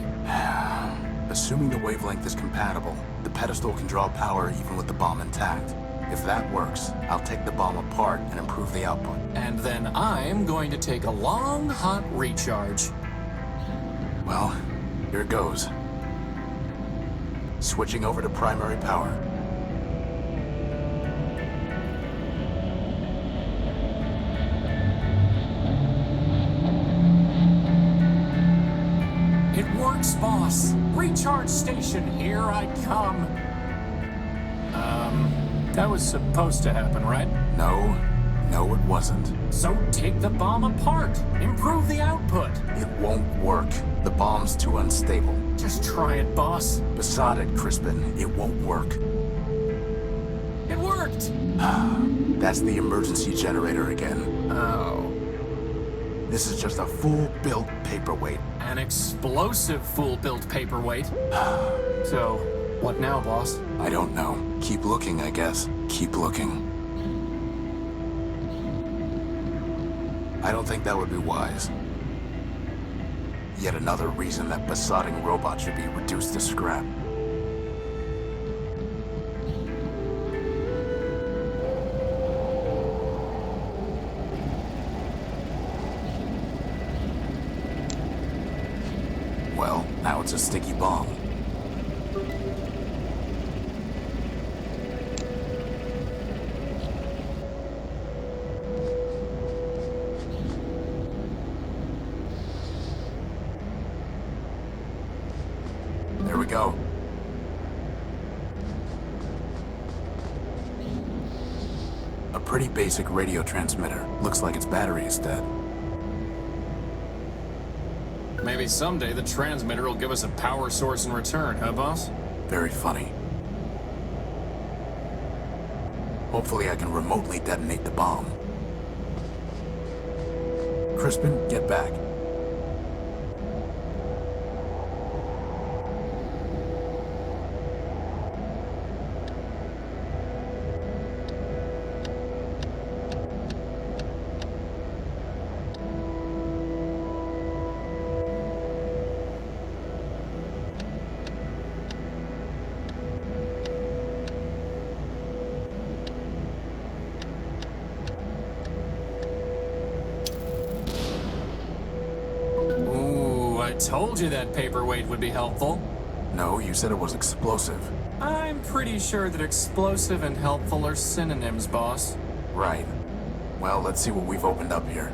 assuming the wavelength is compatible, the pedestal can draw power even with the bomb intact. If that works, I'll take the bomb apart and improve the output. And then I'm going to take a long, hot recharge. Well, here goes. Switching over to primary power. It works, boss! Recharge station, here I come! That was supposed to happen, right? No, it wasn't. So take the bomb apart! Improve the output! It won't work. The bomb's too unstable. Just try it, boss. Beside it, Crispin. It won't work. It worked! That's the emergency generator again. Oh. This is just a full-built paperweight. An explosive full-built paperweight. So, what now, boss? I don't know. Keep looking, I guess. Keep looking. I don't think that would be wise. Yet another reason that besotting robots should be reduced to scrap. Well, now it's a sticky bomb. There we go. A pretty basic radio transmitter. Looks like its battery is dead. Maybe someday the transmitter will give us a power source in return, huh, boss? Very funny. Hopefully I can remotely detonate the bomb. Crispin, get back. Ooh, I told you that paperweight would be helpful. No, you said it was explosive. I'm pretty sure that explosive and helpful are synonyms, boss. Right. Well, let's see what we've opened up here.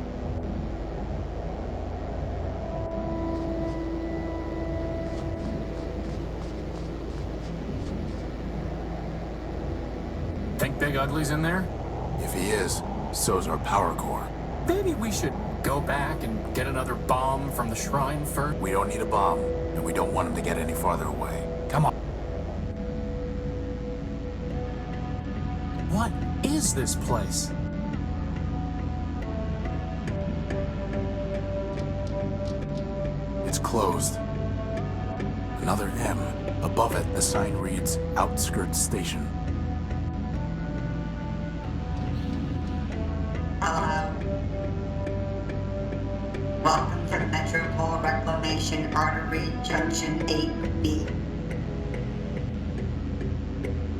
Think Big Ugly's in there? If he is, so's our power core. Maybe we should go back and get another bomb from the shrine first. We don't need a bomb, and we don't want him to get any farther away. Come on. What is this place? It's closed. Another M. Above it, the sign reads Outskirts Station. Hello. Welcome to Metropole Reclamation Artery Junction 8B.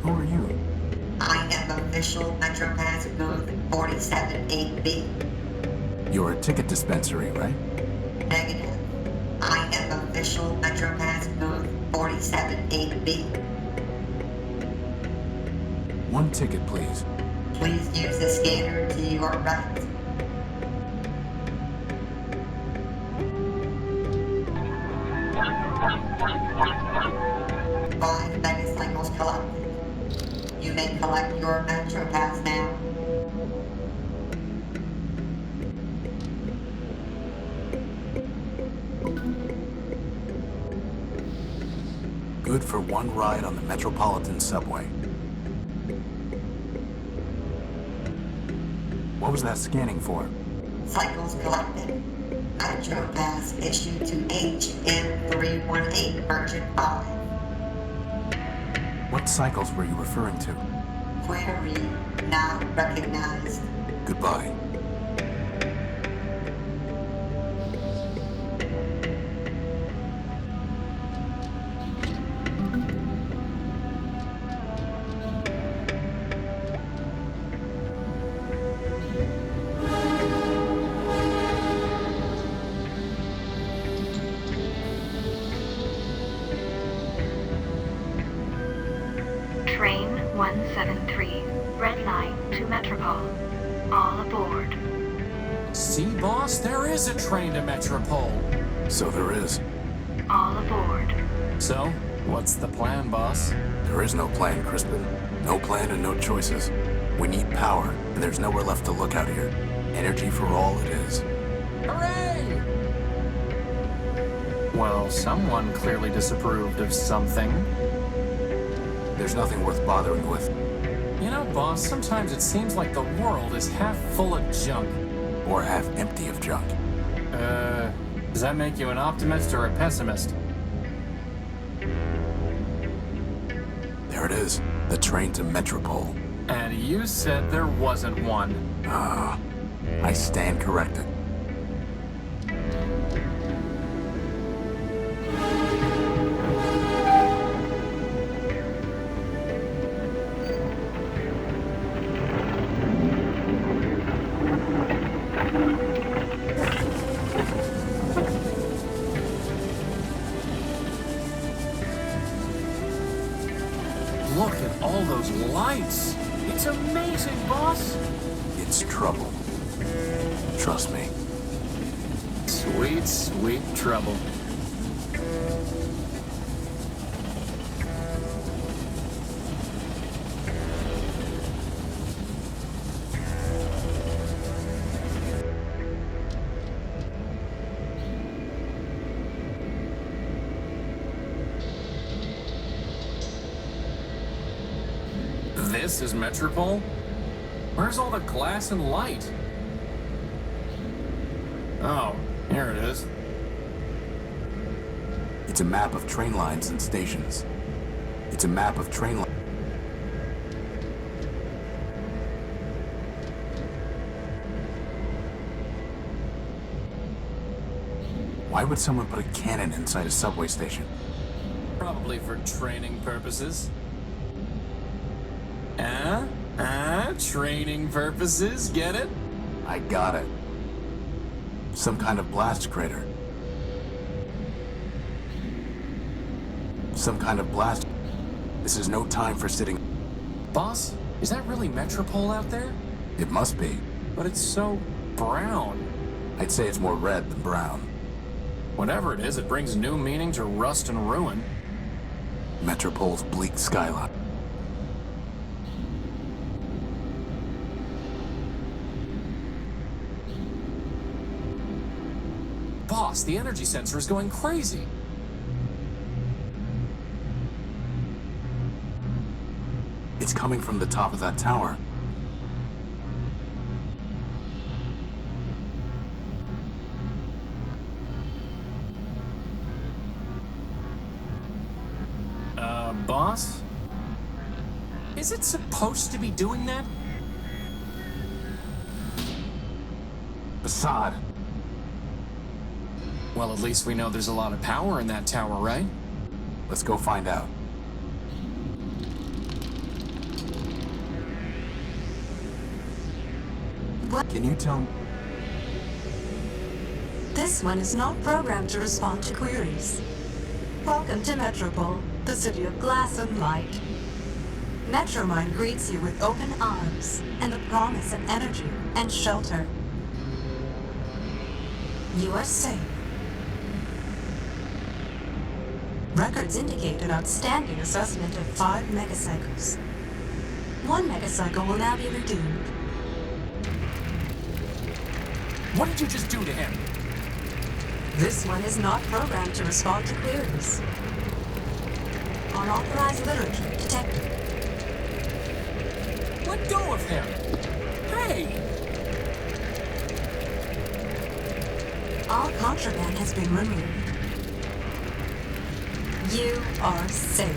Who are you? I am official MetroPass booth 478B. You're a ticket dispensary, right? Negative. I am official MetroPass booth 478B. One ticket, please. Please use the scanner to your right. Five Megacycles collected. You may collect your MetroPass now. Good for one ride on the Metropolitan Subway. What was that scanning for? Cycles collected. MetroPass issued to HM318 version 5. What cycles were you referring to? Query not recognized. Goodbye. Train 173, red line to Metropole. All aboard. See, boss, there is a train to Metropole. So there is. All aboard. So, what's the plan, boss? There is no plan, Crispin. No plan and no choices. We need power, and there's nowhere left to look out here. Energy for all it is. Hooray! Well, someone clearly disapproved of something. There's nothing worth bothering with. You know, boss, sometimes it seems like the world is half full of junk. Or half empty of junk. Does that make you an optimist or a pessimist? There it is. The train to Metropole. And you said there wasn't one. I stand corrected. Look at all those lights. It's amazing, boss. It's trouble. Trust me. Sweet, sweet trouble. This is Metropole? Where's all the glass and light? Oh, here it is. It's a map of train lines and stations. It's a map of train lines. Why would someone put a cannon inside a subway station? Probably for training purposes. Training purposes, get it? I got it. Some kind of blast crater. Some kind of blast. This is no time for sitting. Boss, is that really Metropole out there? It must be. But it's so brown. I'd say it's more red than brown. Whatever it is, it brings new meaning to rust and ruin. Metropole's bleak skyline. Boss, the energy sensor is going crazy. It's coming from the top of that tower. Boss? Is it supposed to be doing that? Facade. Well, at least we know there's a lot of power in that tower, right? Let's go find out. What? Can you tell me? This one is not programmed to respond to queries. Welcome to Metropole, the city of glass and light. Metromine greets you with open arms and the promise of energy and shelter. You are safe. Records indicate an outstanding assessment of 5 megacycles. 1 megacycle will now be redeemed. What did you just do to him? This one is not programmed to respond to queries. Unauthorized literature detected. Let go of him! Hey! All contraband has been removed. You are safe.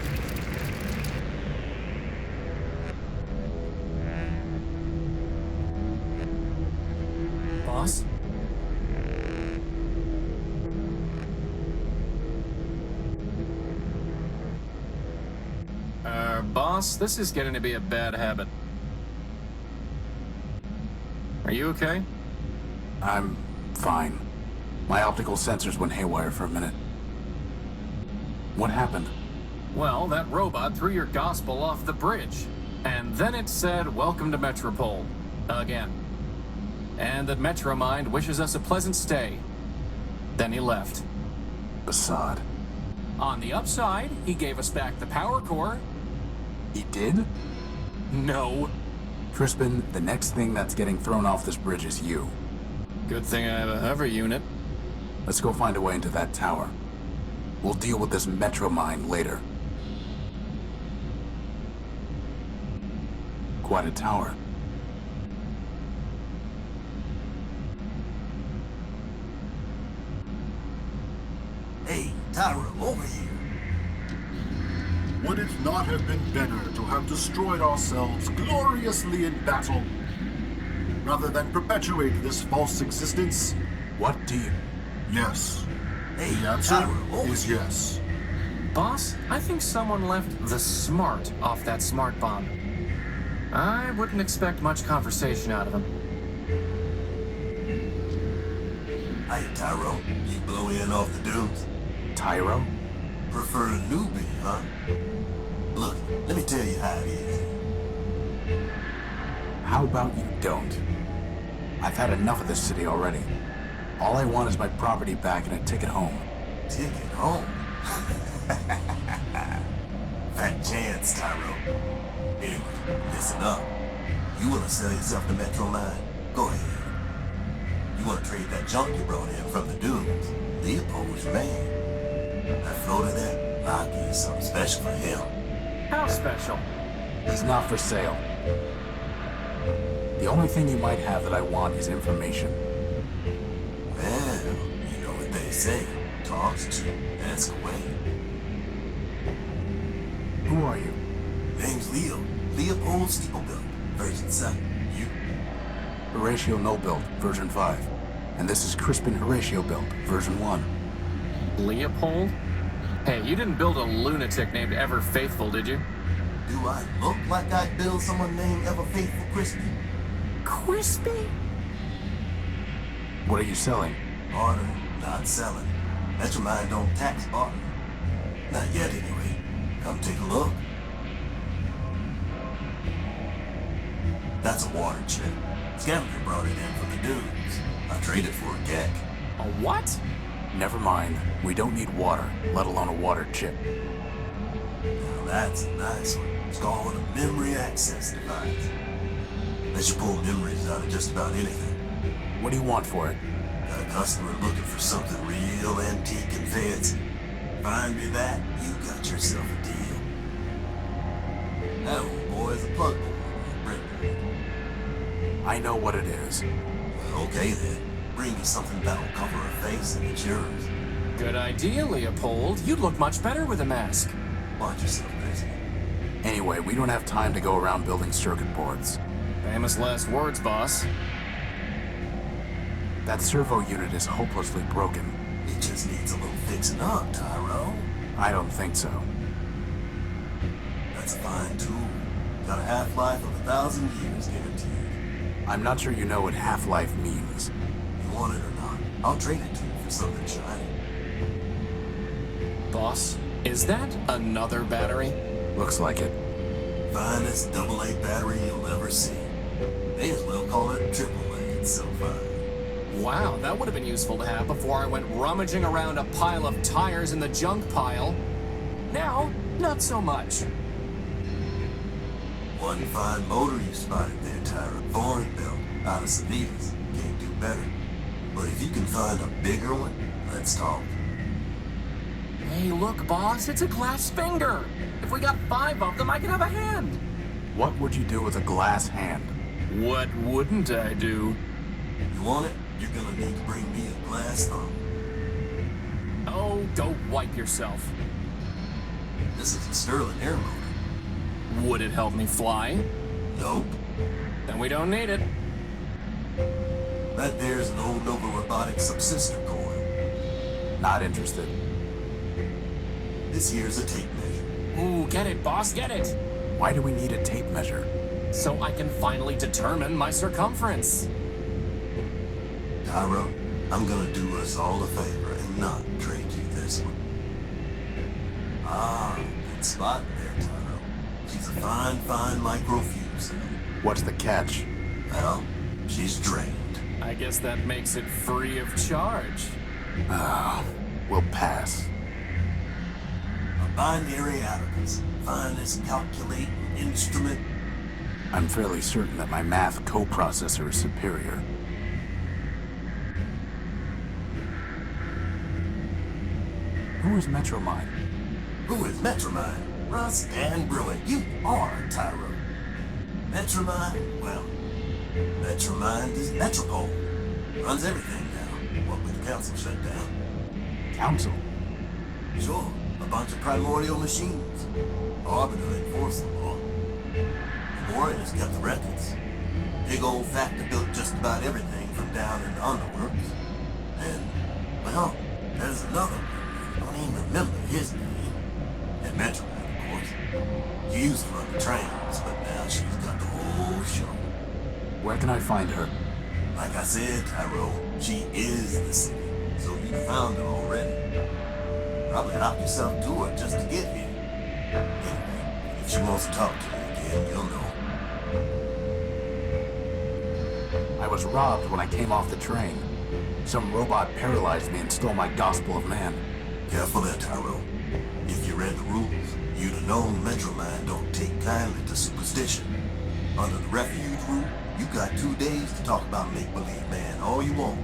Boss? Boss, this is getting to be a bad habit. Are you okay? I'm fine. My optical sensors went haywire for a minute. What happened? Well, that robot threw your gospel off the bridge. And then it said, "Welcome to Metropole." Again. And that Metromind wishes us a pleasant stay. Then he left. Facade. On the upside, he gave us back the power core. He did? No. Crispin, the next thing that's getting thrown off this bridge is you. Good thing I have a hover unit. Let's go find a way into that tower. We'll deal with this Metromine later. Quite a tower. Hey, Tyra, over here. Would it not have been better to have destroyed ourselves gloriously in battle, rather than perpetuate this false existence? What do you... Yes. Hey, The answer Tyra, over is here. yes. Boss, I think someone left the smart off that smart bomb. I wouldn't expect much conversation out of him. Hey, Tyro, you blow in off the dudes? Tyro? Prefer a newbie, huh? Look, let me tell you how it is. How about you don't? I've had enough of this city already. All I want is my property back and a ticket home. Ticket home. Fat chance, Tyro. Anyway, listen up. You wanna sell yourself to Metromine? Go ahead. You wanna trade that junk you brought in from the dunes? Leopold's your man. That floater there, I'll give you something special for him. How special? He's not for sale. The only thing you might have that I want is information. Well, you know what they say. Talks cheap, ask away. Who are you? Name's Leo. Leopold Steeplebilt, version 7. You? Horatio No-Build, version 5. And this is Crispin Horatio Build, version 1. Leopold? Hey, you didn't build a lunatic named Ever Faithful, did you? Do I look like I'd build someone named Ever Faithful Crispy? Crispy? What are you selling? Bartering, not selling. Metromine don't tax bartering. Not yet, anyway. Come take a look. That's a water chip. Scavenger brought it in from the dunes. I traded for a gag. A what? Never mind. We don't need water, let alone a water chip. Now that's a nice one. It's called a memory access device. Lets you pull memories out of just about anything. What do you want for it? Got a customer looking for something real antique and fancy. Find me that, you got yourself a deal. That old boy is a plug boy. I know what it is. Okay then. Bring me something that'll cover her face and it's yours. Good idea, Leopold. You'd look much better with a mask. Watch yourself, Gracie. Anyway, we don't have time to go around building circuit boards. Famous last words, boss. That servo unit is hopelessly broken. It just needs a little fixing up, Tyro. I don't think so. That's a fine tool. Got a half-life of 1,000 years guaranteed. I'm not sure you know what half-life means. You want it or not, I'll trade it to you for something shiny. Boss, is that another battery? Looks like it. Finest AA battery you'll ever see. May as well call it AAA, it's so fine. Wow, that would have been useful to have before I went rummaging around a pile of tires in the junk pile. Now, not so much. One fine motor you spotted there, Tyra. Foreign built, out of Savitas. Can't do better. But if you can find a bigger one, let's talk. Hey, look, boss, it's a glass finger. If we got 5 of them, I could have a hand. What would you do with a glass hand? What wouldn't I do? You want it? You're gonna need to bring me a glass thumb. Oh, go wipe yourself. This is a Sterling air motor. Would it help me fly? Nope. Then we don't need it. That there's an old Nova Robotics subsystem coil. Not interested. This here's a tape measure. Ooh, get it, boss, get it. Why do we need a tape measure? So I can finally determine my circumference. Tyro, I'm gonna do us all a favor and not trade you this one. Ah, good spot there, Tyro. She's a fine micro-fuse cell. What's the catch? Well, she's drained. I guess that makes it free of charge. We'll pass. A binary abacus, finest calculating instrument. I'm fairly certain that my math coprocessor is superior. Who is Metromine? Who is Metromine? Russ and Bruin, you are Tyro. Metromine, well, Metromine is Metropole. Runs everything now, what with the council shut down. Council? Sure, a bunch of primordial machines. Arbiter enforce the law. The Warriors kept the records. Big old factor built just about everything from down in the underworks. And, well, there's another one. I don't even remember his name. And Metromine, of course. She used to run the trains, but now she's got the whole show. Where can I find her? Like I said, Tyro, she is the city, so you found her already. Probably hopped yourself to her just to get here. Anyway, if she wants to talk to you again, you'll know. I was robbed when I came off the train. Some robot paralyzed me and stole my Gospel of Man. Careful there, Tyro. If you read the rules, you'd have known Metromine don't take kindly to superstition. Under the refuge rule, you got 2 days to talk about make-believe man all you want.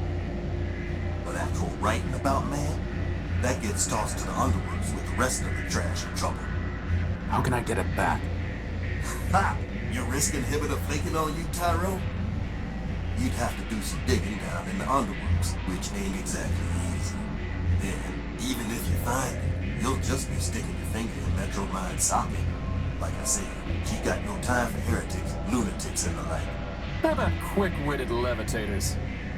But actual writing about man, that gets tossed to the underworks with the rest of the trash and trouble. How can I get it back? Ha! Your risk inhibitor flaking on you, Tyro? You'd have to do some digging down in the underworks, which ain't exactly easy. Then, even if you find it, you'll just be sticking your finger in Metromine's socket. Like I said, she got no time for heretics, lunatics, and the like. How about quick-witted levitators?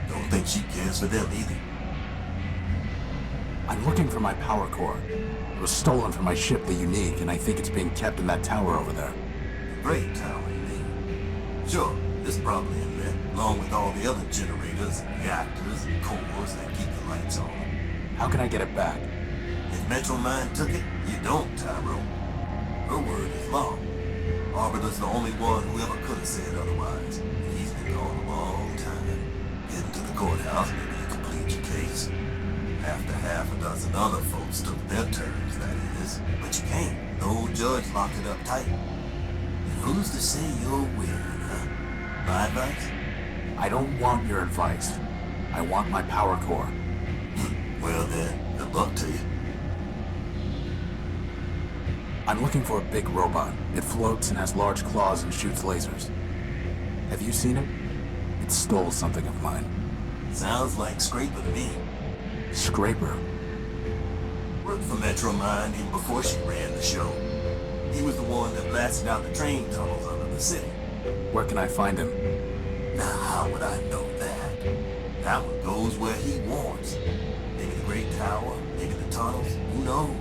Don't think she cares for them either. I'm looking for my power core. It was stolen from my ship, the Unique, and I think it's being kept in that tower over there. Great tower, you mean? Sure, it's probably in there, along with all the other generators, reactors, and cores that keep the lights on. How can I get it back? If Metromine took it, you don't, Tyro. Her word is law. Arbiter's the only one who ever could have said otherwise. And he's been gone a long time. Getting to the courthouse, maybe you can plead your case. After half a dozen other folks took their turns, that is. But you can't. No judge locked it up tight. And who's to say you'll win, huh? My advice? I don't want your advice. I want my power core. Well then, good luck to you. I'm looking for a big robot. It floats and has large claws and shoots lasers. Have you seen it? It stole something of mine. Sounds like Scraper to me. Scraper? Worked for Metromine even before she ran the show. He was the one that blasted out the train tunnels under the city. Where can I find him? Now, how would I know that? That one goes where he wants. Maybe the Great Tower, maybe the tunnels, who knows?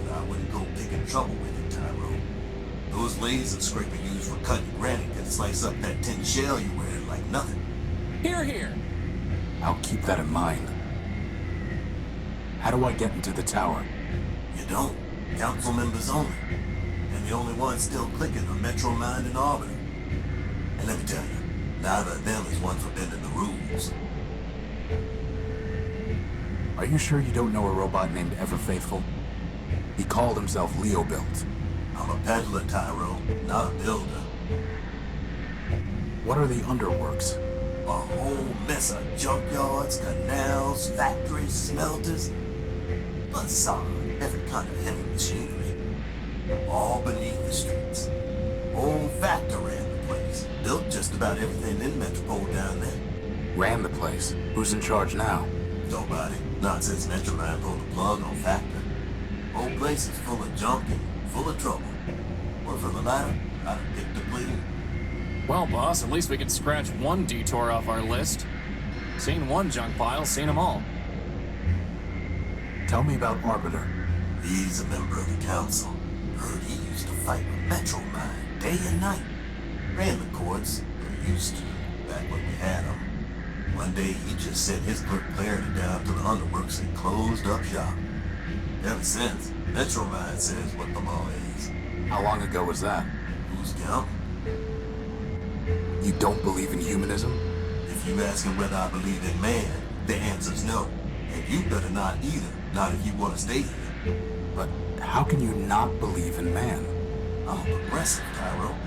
But I wouldn't go picking trouble with him, Tyrone. Those lasers Scraper used for cutting granite can slice up that tin shell you wear like nothing. Here, here. I'll keep that in mind. How do I get into the tower? You don't. Council members only. And the only ones still clicking are Metromine and Arbiter. And let me tell you, neither of them is one for bending the rules. Are you sure you don't know a robot named Ever Faithful? He called himself Leo Built. I'm a peddler, Tyrone, not a builder. What are the underworks? A whole mess of junkyards, canals, factories, smelters. Facade, every kind of heavy machinery. All beneath the streets. Old factor ran the place. Built just about everything in Metropole down there. Ran the place. Who's in charge now? Nobody. Not since Metromine pulled the plug on Factor. Whole place is full of junk and full of trouble. Well, for the latter, I'd pick the bleeding. Well, boss, at least we can scratch one detour off our list. Seen one junk pile, seen them all. Tell me about Arbiter. He's a member of the council. Heard he used to fight with Metromine day and night. Ran the courts, or used to, back when we had him. One day he just sent his clerk Clarity down to the underworks and closed up shop. Ever since, Metromine says what the law is. How long ago was that? Who's counting? You don't believe in humanism? If you ask him whether I believe in man, the answer's no. And you better not either. Not if you want to stay here. But how can you not believe in man? I'm a progressive, Tyrone.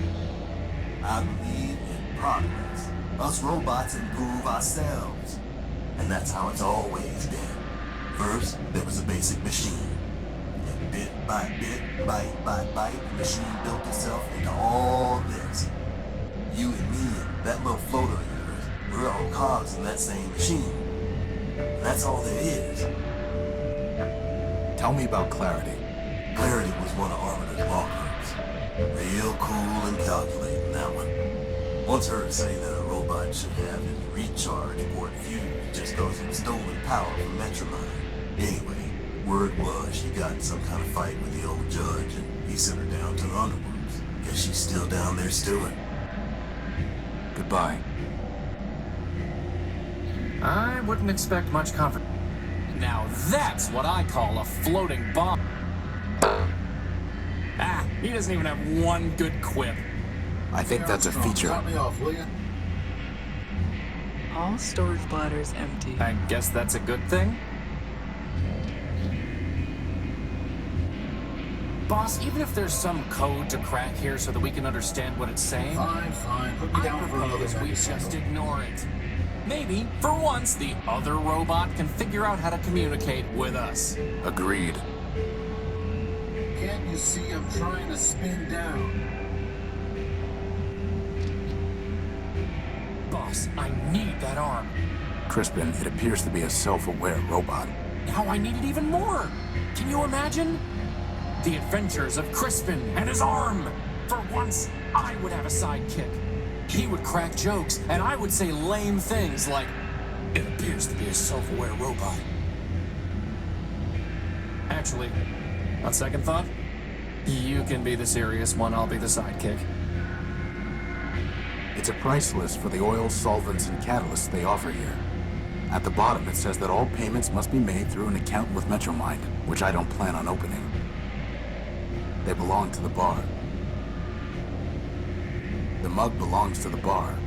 I believe in progress. Us robots improve ourselves. And that's how it's always been. First, there was a basic machine. And bit by bit, bite by bite, the machine built itself into all this. You and me and that little floater of yours, we're all cogs in that same machine. And that's all there is. Tell me about Clarity. Clarity was one of Arbiter's law clerks. Real cool and calculating, that one. Once heard say that a robot should have his recharge port fused just cause of stolen power from Metromine. Anyway, word was she got in some kind of fight with the old judge and he sent her down to the underworks. Guess she's still down there stewing. Goodbye. I wouldn't expect much comfort. Now that's what I call a floating bomb. Ah, he doesn't even have one good quip. I think that's a feature. Drop me off, will you? All storage bladders empty. I guess that's a good thing. Boss, even if there's some code to crack here so that we can understand what it's saying, Fine. Put me I down for another propose we 90 just seconds. ignore it. Maybe, for once, the other robot can figure out how to communicate with us. Agreed. Can't you see I'm trying to spin down? Boss, I need that arm. Crispin, it appears to be a self-aware robot. Now I need it even more. Can you imagine? The adventures of Crispin and his arm. For once, I would have a sidekick. He would crack jokes, and I would say lame things like, "It appears to be a self-aware robot." Actually, on second thought, you can be the serious one, I'll be the sidekick. It's a price list for the oils, solvents, and catalysts they offer here. At the bottom, it says that all payments must be made through an account with Metromine, which I don't plan on opening. They belong to the bar. The mug belongs to the bar.